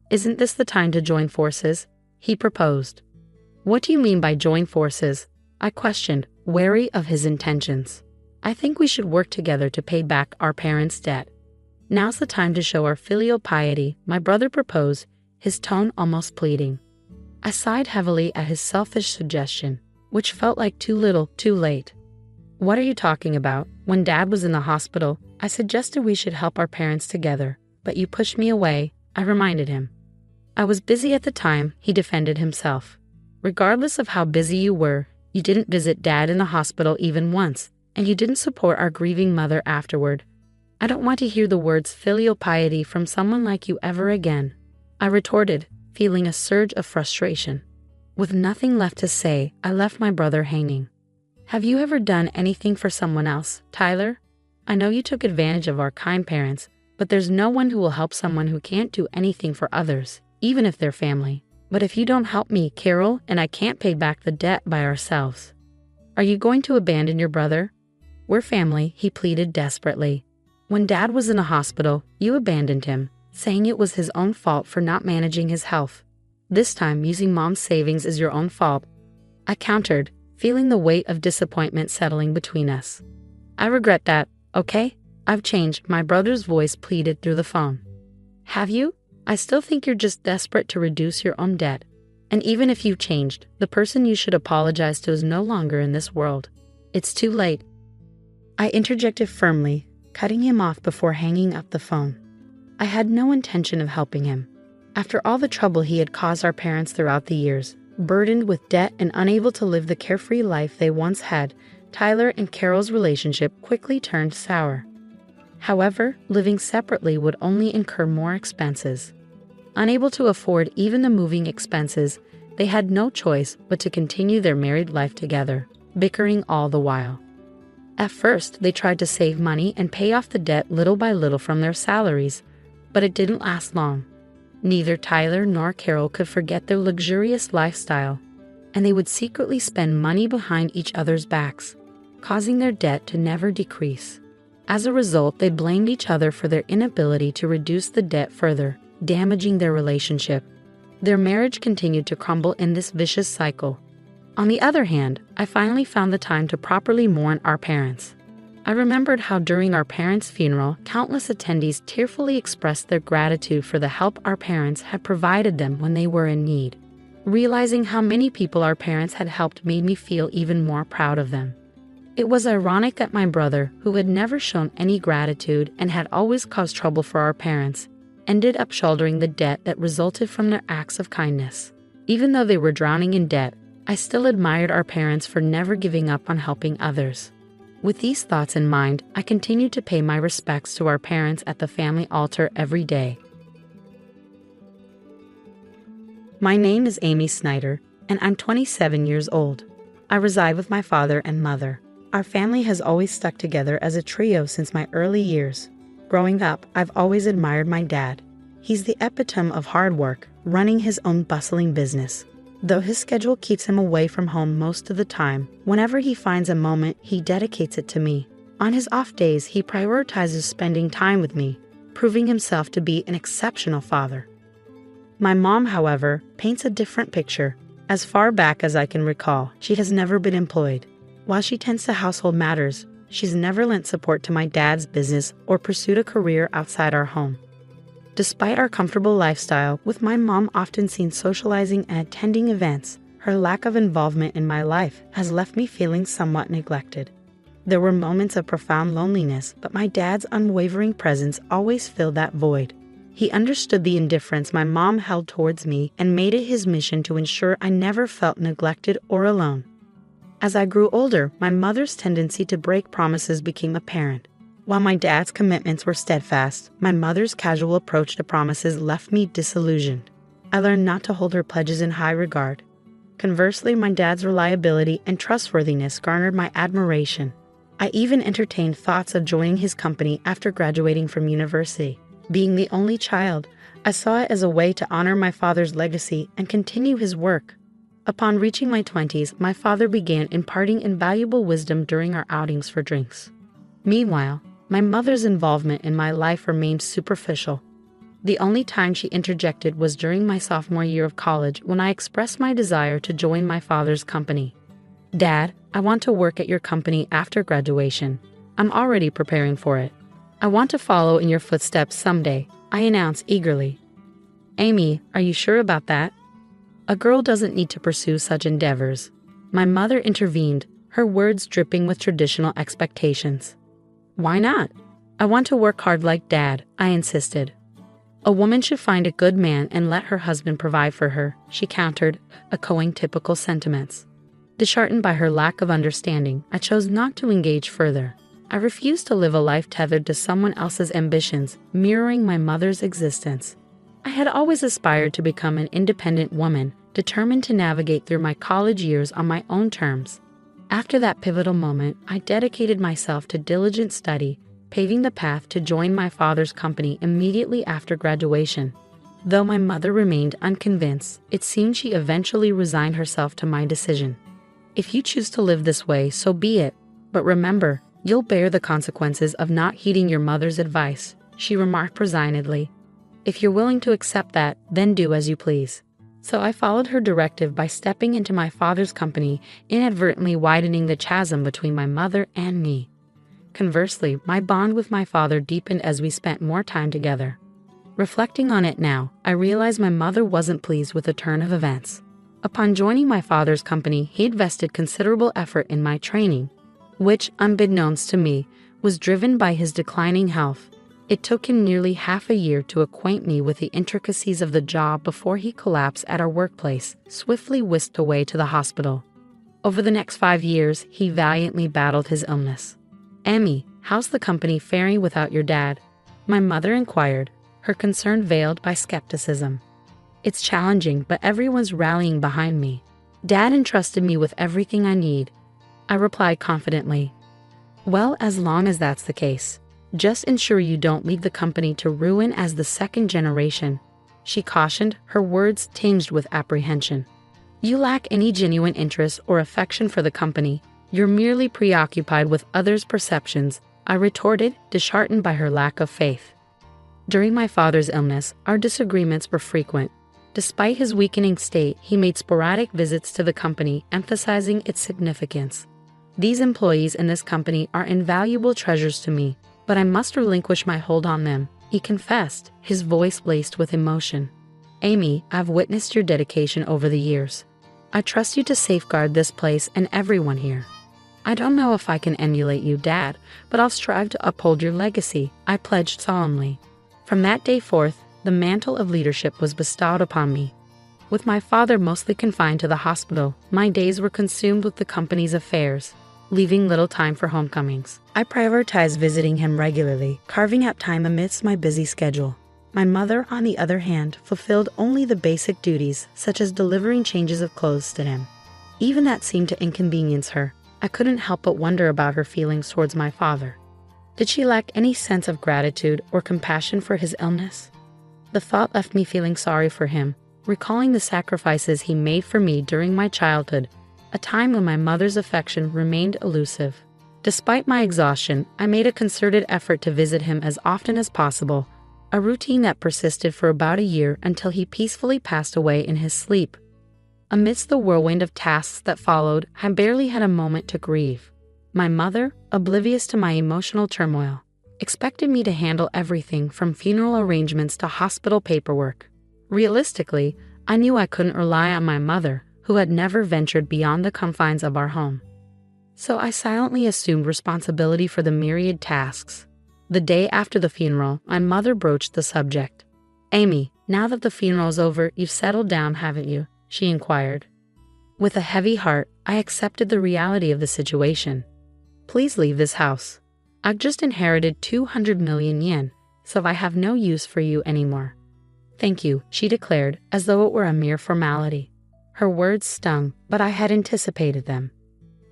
Isn't this the time to join forces? He proposed. What do you mean by join forces? I questioned, wary of his intentions. I think we should work together to pay back our parents' debt. Now's the time to show our filial piety, my brother proposed, his tone almost pleading. I sighed heavily at his selfish suggestion, which felt like too little, too late. What are you talking about? When Dad was in the hospital, I suggested we should help our parents together, but you pushed me away, I reminded him. I was busy at the time, he defended himself. Regardless of how busy you were, you didn't visit Dad in the hospital even once, and you didn't support our grieving mother afterward. I don't want to hear the words filial piety from someone like you ever again, I retorted, feeling a surge of frustration. With nothing left to say, I left my brother hanging. Have you ever done anything for someone else, Tyler? I know you took advantage of our kind parents, but there's no one who will help someone who can't do anything for others, even if they're family. But if you don't help me, Carol and I can't pay back the debt by ourselves. Are you going to abandon your brother? We're family, he pleaded desperately. When Dad was in the hospital, you abandoned him, saying it was his own fault for not managing his health. This time, using Mom's savings is your own fault. I countered, feeling the weight of disappointment settling between us. I regret that, okay? I've changed, my brother's voice pleaded through the phone. Have you? I still think you're just desperate to reduce your own debt. And even if you've changed, the person you should apologize to is no longer in this world. It's too late." I interjected firmly, cutting him off before hanging up the phone. I had no intention of helping him. After all the trouble he had caused our parents throughout the years, burdened with debt and unable to live the carefree life they once had, Tyler and Carol's relationship quickly turned sour. However, living separately would only incur more expenses. Unable to afford even the moving expenses, they had no choice but to continue their married life together, bickering all the while. At first, they tried to save money and pay off the debt little by little from their salaries, but it didn't last long. Neither Tyler nor Carol could forget their luxurious lifestyle, and they would secretly spend money behind each other's backs, causing their debt to never decrease. As a result, they blamed each other for their inability to reduce the debt further, damaging their relationship. Their marriage continued to crumble in this vicious cycle. On the other hand, I finally found the time to properly mourn our parents. I remembered how during our parents' funeral, countless attendees tearfully expressed their gratitude for the help our parents had provided them when they were in need. Realizing how many people our parents had helped made me feel even more proud of them. It was ironic that my brother, who had never shown any gratitude and had always caused trouble for our parents, ended up shouldering the debt that resulted from their acts of kindness. Even though they were drowning in debt, I still admired our parents for never giving up on helping others. With these thoughts in mind, I continued to pay my respects to our parents at the family altar every day. My name is Amy Snyder, and I'm 27 years old. I reside with my father and mother. Our family has always stuck together as a trio since my early years. Growing up, I've always admired my dad. He's the epitome of hard work, running his own bustling business. Though his schedule keeps him away from home most of the time, whenever he finds a moment, he dedicates it to me. On his off days, he prioritizes spending time with me, proving himself to be an exceptional father. My mom, however, paints a different picture. As far back as I can recall, she has never been employed. While she tends to household matters, she's never lent support to my dad's business or pursued a career outside our home. Despite our comfortable lifestyle, with my mom often seen socializing and attending events, her lack of involvement in my life has left me feeling somewhat neglected. There were moments of profound loneliness, but my dad's unwavering presence always filled that void. He understood the indifference my mom held towards me and made it his mission to ensure I never felt neglected or alone. As I grew older, my mother's tendency to break promises became apparent. While my dad's commitments were steadfast, my mother's casual approach to promises left me disillusioned. I learned not to hold her pledges in high regard. Conversely, my dad's reliability and trustworthiness garnered my admiration. I even entertained thoughts of joining his company after graduating from university. Being the only child, I saw it as a way to honor my father's legacy and continue his work. Upon reaching my 20s, my father began imparting invaluable wisdom during our outings for drinks. Meanwhile, my mother's involvement in my life remained superficial. The only time she interjected was during my sophomore year of college when I expressed my desire to join my father's company. "Dad, I want to work at your company after graduation. I'm already preparing for it. I want to follow in your footsteps someday," I announced eagerly. "Amy, are you sure about that? A girl doesn't need to pursue such endeavors." My mother intervened, her words dripping with traditional expectations. "Why not? I want to work hard like Dad," I insisted. "A woman should find a good man and let her husband provide for her," she countered, echoing typical sentiments. Disheartened by her lack of understanding, I chose not to engage further. I refused to live a life tethered to someone else's ambitions, mirroring my mother's existence. I had always aspired to become an independent woman, determined to navigate through my college years on my own terms. After that pivotal moment, I dedicated myself to diligent study, paving the path to join my father's company immediately after graduation. Though my mother remained unconvinced, it seemed she eventually resigned herself to my decision. "If you choose to live this way, so be it. But remember, you'll bear the consequences of not heeding your mother's advice," she remarked resignedly. "If you're willing to accept that, then do as you please." So I followed her directive by stepping into my father's company, inadvertently widening the chasm between my mother and me. Conversely, my bond with my father deepened as we spent more time together. Reflecting on it now, I realized my mother wasn't pleased with the turn of events. Upon joining my father's company, he invested considerable effort in my training, which, unbeknownst to me, was driven by his declining health. It took him nearly half a year to acquaint me with the intricacies of the job before he collapsed at our workplace, swiftly whisked away to the hospital. Over the next 5 years, he valiantly battled his illness. "Emmy, how's the company faring without your dad?" my mother inquired, her concern veiled by skepticism. "It's challenging, but everyone's rallying behind me. Dad entrusted me with everything I need," I replied confidently. "Well, as long as that's the case, just ensure you don't leave the company to ruin as the second generation," she cautioned, her words tinged with apprehension. "You lack any genuine interest or affection for the company. You're merely preoccupied with others' perceptions," I retorted, disheartened by her lack of faith. During my father's illness, our disagreements were frequent. Despite his weakening state, he made sporadic visits to the company, emphasizing its significance. "These employees in this company are invaluable treasures to me, but I must relinquish my hold on them," he confessed, his voice laced with emotion. "Amy, I've witnessed your dedication over the years. I trust you to safeguard this place and everyone here. I don't know if I can emulate you, Dad, but I'll strive to uphold your legacy," I pledged solemnly. From that day forth, the mantle of leadership was bestowed upon me. With my father mostly confined to the hospital, my days were consumed with the company's affairs, leaving little time for homecomings. I prioritized visiting him regularly, carving out time amidst my busy schedule. My mother, on the other hand, fulfilled only the basic duties, such as delivering changes of clothes to him. Even that seemed to inconvenience her. I couldn't help but wonder about her feelings towards my father. Did she lack any sense of gratitude or compassion for his illness? The thought left me feeling sorry for him, recalling the sacrifices he made for me during my childhood, a time when my mother's affection remained elusive. Despite my exhaustion, I made a concerted effort to visit him as often as possible, a routine that persisted for about a year until he peacefully passed away in his sleep. Amidst the whirlwind of tasks that followed, I barely had a moment to grieve. My mother, oblivious to my emotional turmoil, expected me to handle everything from funeral arrangements to hospital paperwork. Realistically, I knew I couldn't rely on my mother, who had never ventured beyond the confines of our home. So I silently assumed responsibility for the myriad tasks. The day after the funeral, my mother broached the subject. "Amy, now that the funeral's over, you've settled down, haven't you?" she inquired. With a heavy heart, I accepted the reality of the situation. "Please leave this house. I've just inherited 200 million yen, so I have no use for you anymore." "Thank you," she declared, as though it were a mere formality. Her words stung, but I had anticipated them.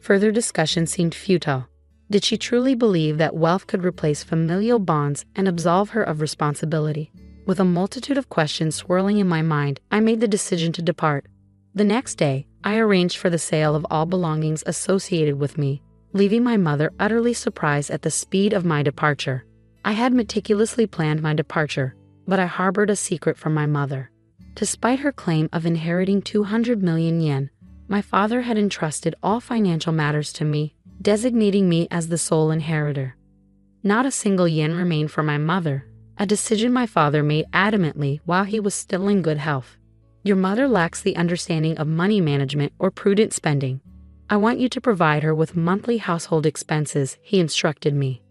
Further discussion seemed futile. Did she truly believe that wealth could replace familial bonds and absolve her of responsibility? With a multitude of questions swirling in my mind, I made the decision to depart. The next day, I arranged for the sale of all belongings associated with me, leaving my mother utterly surprised at the speed of my departure. I had meticulously planned my departure, but I harbored a secret from my mother. Despite her claim of inheriting 200 million yen, my father had entrusted all financial matters to me, designating me as the sole inheritor. Not a single yen remained for my mother, a decision my father made adamantly while he was still in good health. "Your mother lacks the understanding of money management or prudent spending. I want you to provide her with monthly household expenses," he instructed me.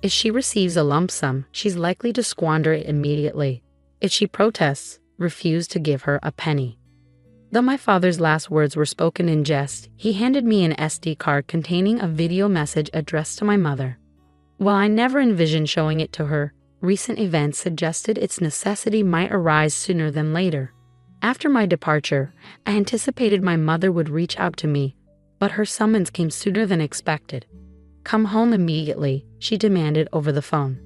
"If she receives a lump sum, she's likely to squander it immediately. If she protests, refuse to give her a penny." Though my father's last words were spoken in jest, he handed me an SD card containing a video message addressed to my mother. While I never envisioned showing it to her, recent events suggested its necessity might arise sooner than later. After my departure, I anticipated my mother would reach out to me, but her summons came sooner than expected. "Come home immediately," she demanded over the phone.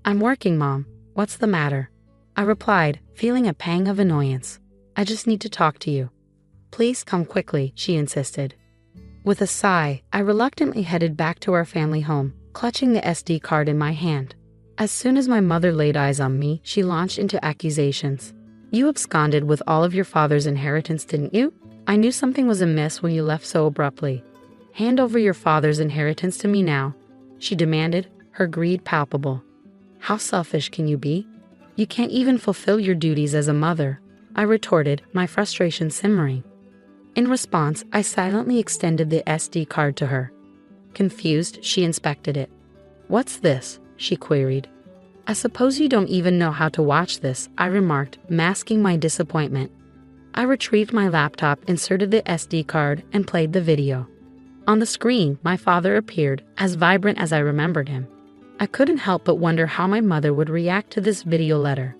"I'm working, Mom. What's the matter?" I replied, feeling a pang of annoyance. "I just need to talk to you." "Please come quickly," she insisted. With a sigh, I reluctantly headed back to our family home, clutching the SD card in my hand. As soon as my mother laid eyes on me, she launched into accusations. "You absconded with all of your father's inheritance, didn't you? I knew something was amiss when you left so abruptly. Hand over your father's inheritance to me now," she demanded, her greed palpable. "How selfish can you be? You can't even fulfill your duties as a mother," I retorted, my frustration simmering. In response, I silently extended the SD card to her. Confused, she inspected it. "What's this?" she queried. "I suppose you don't even know how to watch this," I remarked, masking my disappointment. I retrieved my laptop, inserted the SD card, and played the video. On the screen, my father appeared, as vibrant as I remembered him. I couldn't help but wonder how my mother would react to this video letter.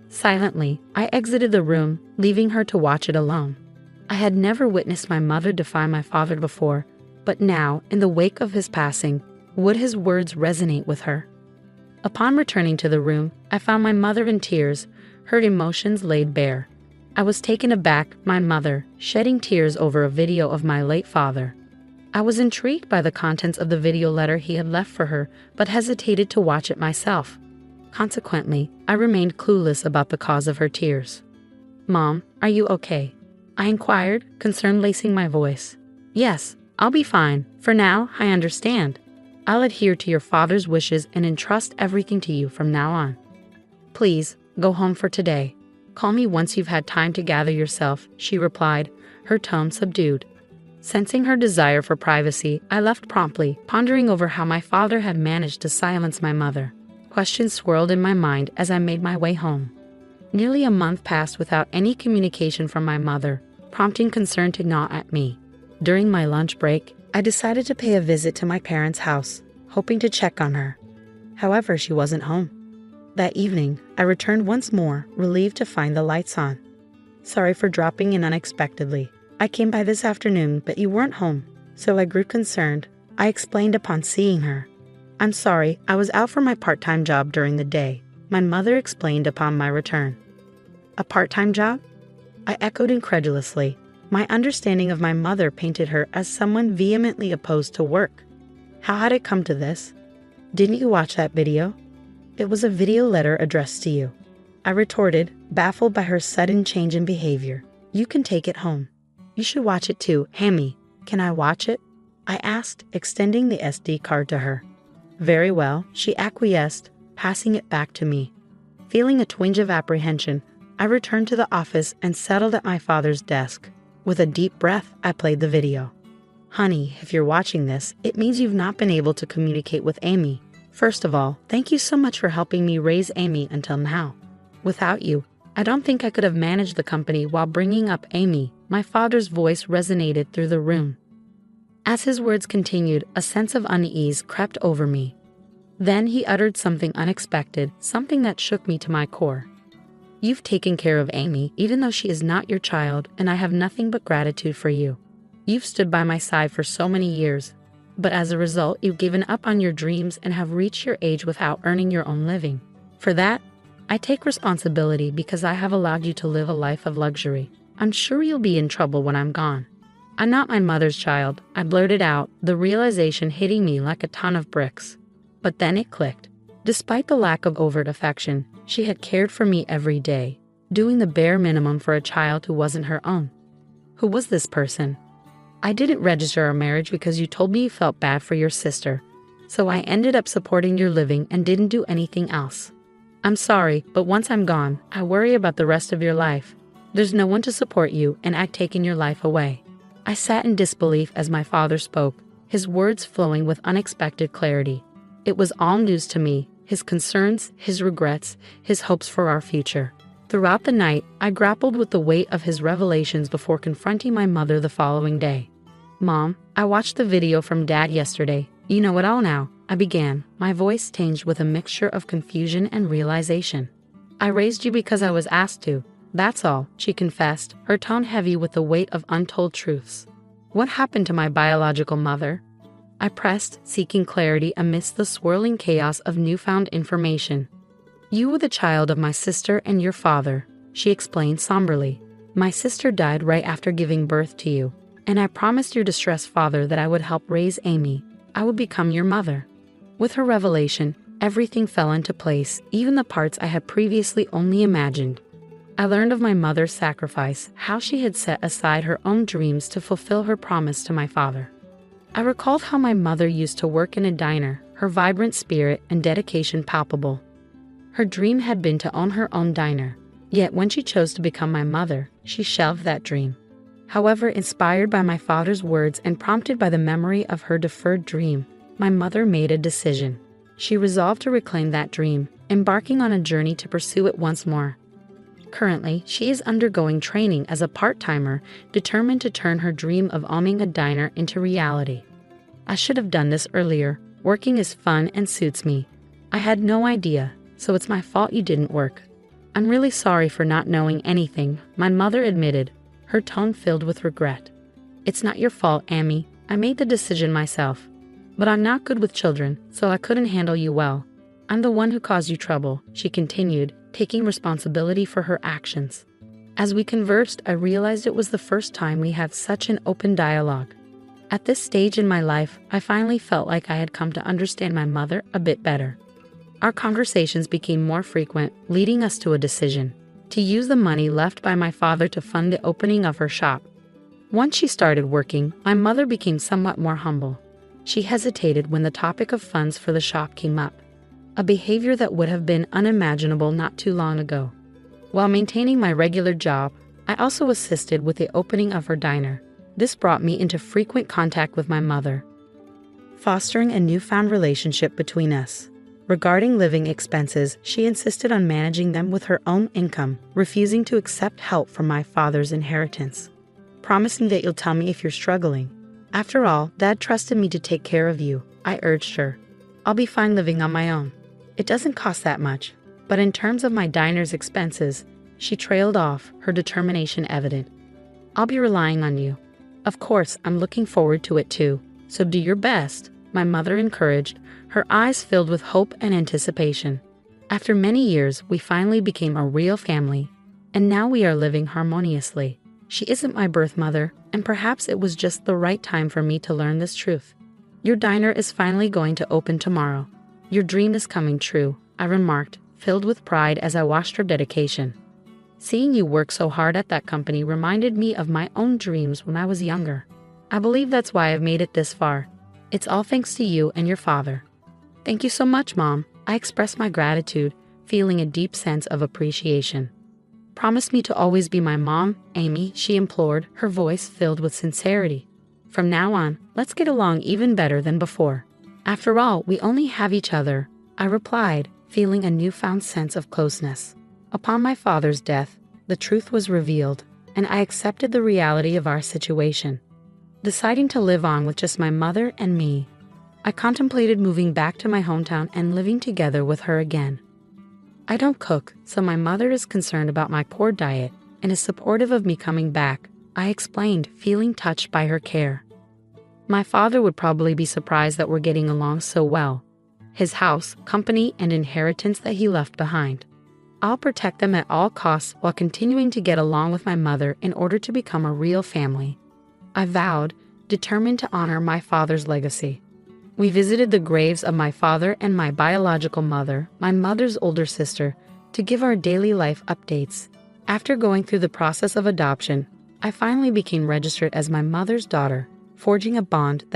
Silently, I exited the room, leaving her to watch it alone. I had never witnessed my mother defy my father before, but now, in the wake of his passing, would his words resonate with her? Upon returning to the room, I found my mother in tears, her emotions laid bare. I was taken aback, my mother, shedding tears over a video of my late father. I was intrigued by the contents of the video letter he had left for her, but hesitated to watch it myself. Consequently, I remained clueless about the cause of her tears. "Mom, are you okay?" I inquired, concern lacing my voice. "Yes, I'll be fine. For now, I understand. I'll adhere to your father's wishes and entrust everything to you from now on. Please, go home for today. Call me once you've had time to gather yourself," she replied, her tone subdued. Sensing her desire for privacy, I left promptly, pondering over how my father had managed to silence my mother. Questions swirled in my mind as I made my way home. Nearly a month passed without any communication from my mother, prompting concern to gnaw at me. During my lunch break, I decided to pay a visit to my parents' house, hoping to check on her. However, she wasn't home. That evening, I returned once more, relieved to find the lights on. "Sorry for dropping in unexpectedly. I came by this afternoon, but you weren't home, so I grew concerned," I explained upon seeing her. "I'm sorry, I was out for my part-time job during the day," my mother explained upon my return. "A part-time job?" I echoed incredulously. My understanding of my mother painted her as someone vehemently opposed to work. How had it come to this? "Didn't you watch that video?" "It was a video letter addressed to you," I retorted, baffled by her sudden change in behavior. "You can take it home." "You should watch it too, Hammy. Can I watch it?" I asked, extending the SD card to her. "Very well," she acquiesced, passing it back to me. Feeling a twinge of apprehension, I returned to the office and settled at my father's desk. With a deep breath, I played the video. "Honey, if you're watching this, it means you've not been able to communicate with Amy. First of all, thank you so much for helping me raise Amy until now. Without you, I don't think I could have managed the company while bringing up Amy." My father's voice resonated through the room. As his words continued, a sense of unease crept over me. Then he uttered something unexpected, something that shook me to my core. "You've taken care of Amy, even though she is not your child, and I have nothing but gratitude for you. You've stood by my side for so many years, but as a result, you've given up on your dreams and have reached your age without earning your own living. For that, I take responsibility because I have allowed you to live a life of luxury. I'm sure you'll be in trouble when I'm gone." "I'm not my mother's child," I blurted out, the realization hitting me like a ton of bricks. But then it clicked. Despite the lack of overt affection, she had cared for me every day, doing the bare minimum for a child who wasn't her own. Who was this person? "I didn't register our marriage because you told me you felt bad for your sister, so I ended up supporting your living and didn't do anything else. I'm sorry, but once I'm gone, I worry about the rest of your life. There's no one to support you, and I've taken your life away." I sat in disbelief as my father spoke, his words flowing with unexpected clarity. It was all news to me, his concerns, his regrets, his hopes for our future. Throughout the night, I grappled with the weight of his revelations before confronting my mother the following day. "Mom, I watched the video from Dad yesterday. You know it all now," I began, my voice tinged with a mixture of confusion and realization. "I raised you because I was asked to. That's all," she confessed, her tone heavy with the weight of untold truths. "What happened to my biological mother?" I pressed, seeking clarity amidst the swirling chaos of newfound information. "You were the child of my sister and your father," she explained somberly. "My sister died right after giving birth to you, and I promised your distressed father that I would help raise Amy. I would become your mother." With her revelation, everything fell into place, even the parts I had previously only imagined. I learned of my mother's sacrifice, how she had set aside her own dreams to fulfill her promise to my father. I recalled how my mother used to work in a diner, her vibrant spirit and dedication palpable. Her dream had been to own her own diner, yet when she chose to become my mother, she shelved that dream. However, inspired by my father's words and prompted by the memory of her deferred dream, my mother made a decision. She resolved to reclaim that dream, embarking on a journey to pursue it once more. Currently, she is undergoing training as a part-timer, determined to turn her dream of owning a diner into reality. I should have done this earlier. Working is fun and suits me. I had no idea, so it's my fault you didn't work. I'm really sorry for not knowing anything, my mother admitted, her tone filled with regret. It's not your fault, Amy. I made the decision myself. But I'm not good with children, so I couldn't handle you well. I'm the one who caused you trouble, she continued, taking responsibility for her actions. As we conversed, I realized it was the first time we had such an open dialogue. At this stage in my life, I finally felt like I had come to understand my mother a bit better. Our conversations became more frequent, leading us to a decision: to use the money left by my father to fund the opening of her shop. Once she started working, my mother became somewhat more humble. She hesitated when the topic of funds for the shop came up, a behavior that would have been unimaginable not too long ago. While maintaining my regular job, I also assisted with the opening of her diner. This brought me into frequent contact with my mother, fostering a newfound relationship between us. Regarding living expenses, she insisted on managing them with her own income, refusing to accept help from my father's inheritance, promising that you'll tell me if you're struggling. After all, Dad trusted me to take care of you, I urged her. I'll be fine living on my own. It doesn't cost that much. But in terms of my diner's expenses, she trailed off, her determination evident. I'll be relying on you. Of course, I'm looking forward to it too, so do your best, my mother encouraged, her eyes filled with hope and anticipation. After many years, we finally became a real family, and now we are living harmoniously. She isn't my birth mother, and perhaps it was just the right time for me to learn this truth. Your diner is finally going to open tomorrow. Your dream is coming true, I remarked, filled with pride as I watched her dedication. Seeing you work so hard at that company reminded me of my own dreams when I was younger. I believe that's why I've made it this far. It's all thanks to you and your father. Thank you so much, Mom. I expressed my gratitude, feeling a deep sense of appreciation. Promise me to always be my mom, Amy, she implored, her voice filled with sincerity. From now on, let's get along even better than before. After all, we only have each other, I replied, feeling a newfound sense of closeness. Upon my father's death, the truth was revealed, and I accepted the reality of our situation. Deciding to live on with just my mother and me, I contemplated moving back to my hometown and living together with her again. I don't cook, so my mother is concerned about my poor diet and is supportive of me coming back, I explained, feeling touched by her care. My father would probably be surprised that we're getting along so well. His house, company, and inheritance that he left behind. I'll protect them at all costs while continuing to get along with my mother in order to become a real family, I vowed, determined to honor my father's legacy. We visited the graves of my father and my biological mother, my mother's older sister, to give our daily life updates. After going through the process of adoption, I finally became registered as my mother's daughter, forging a bond that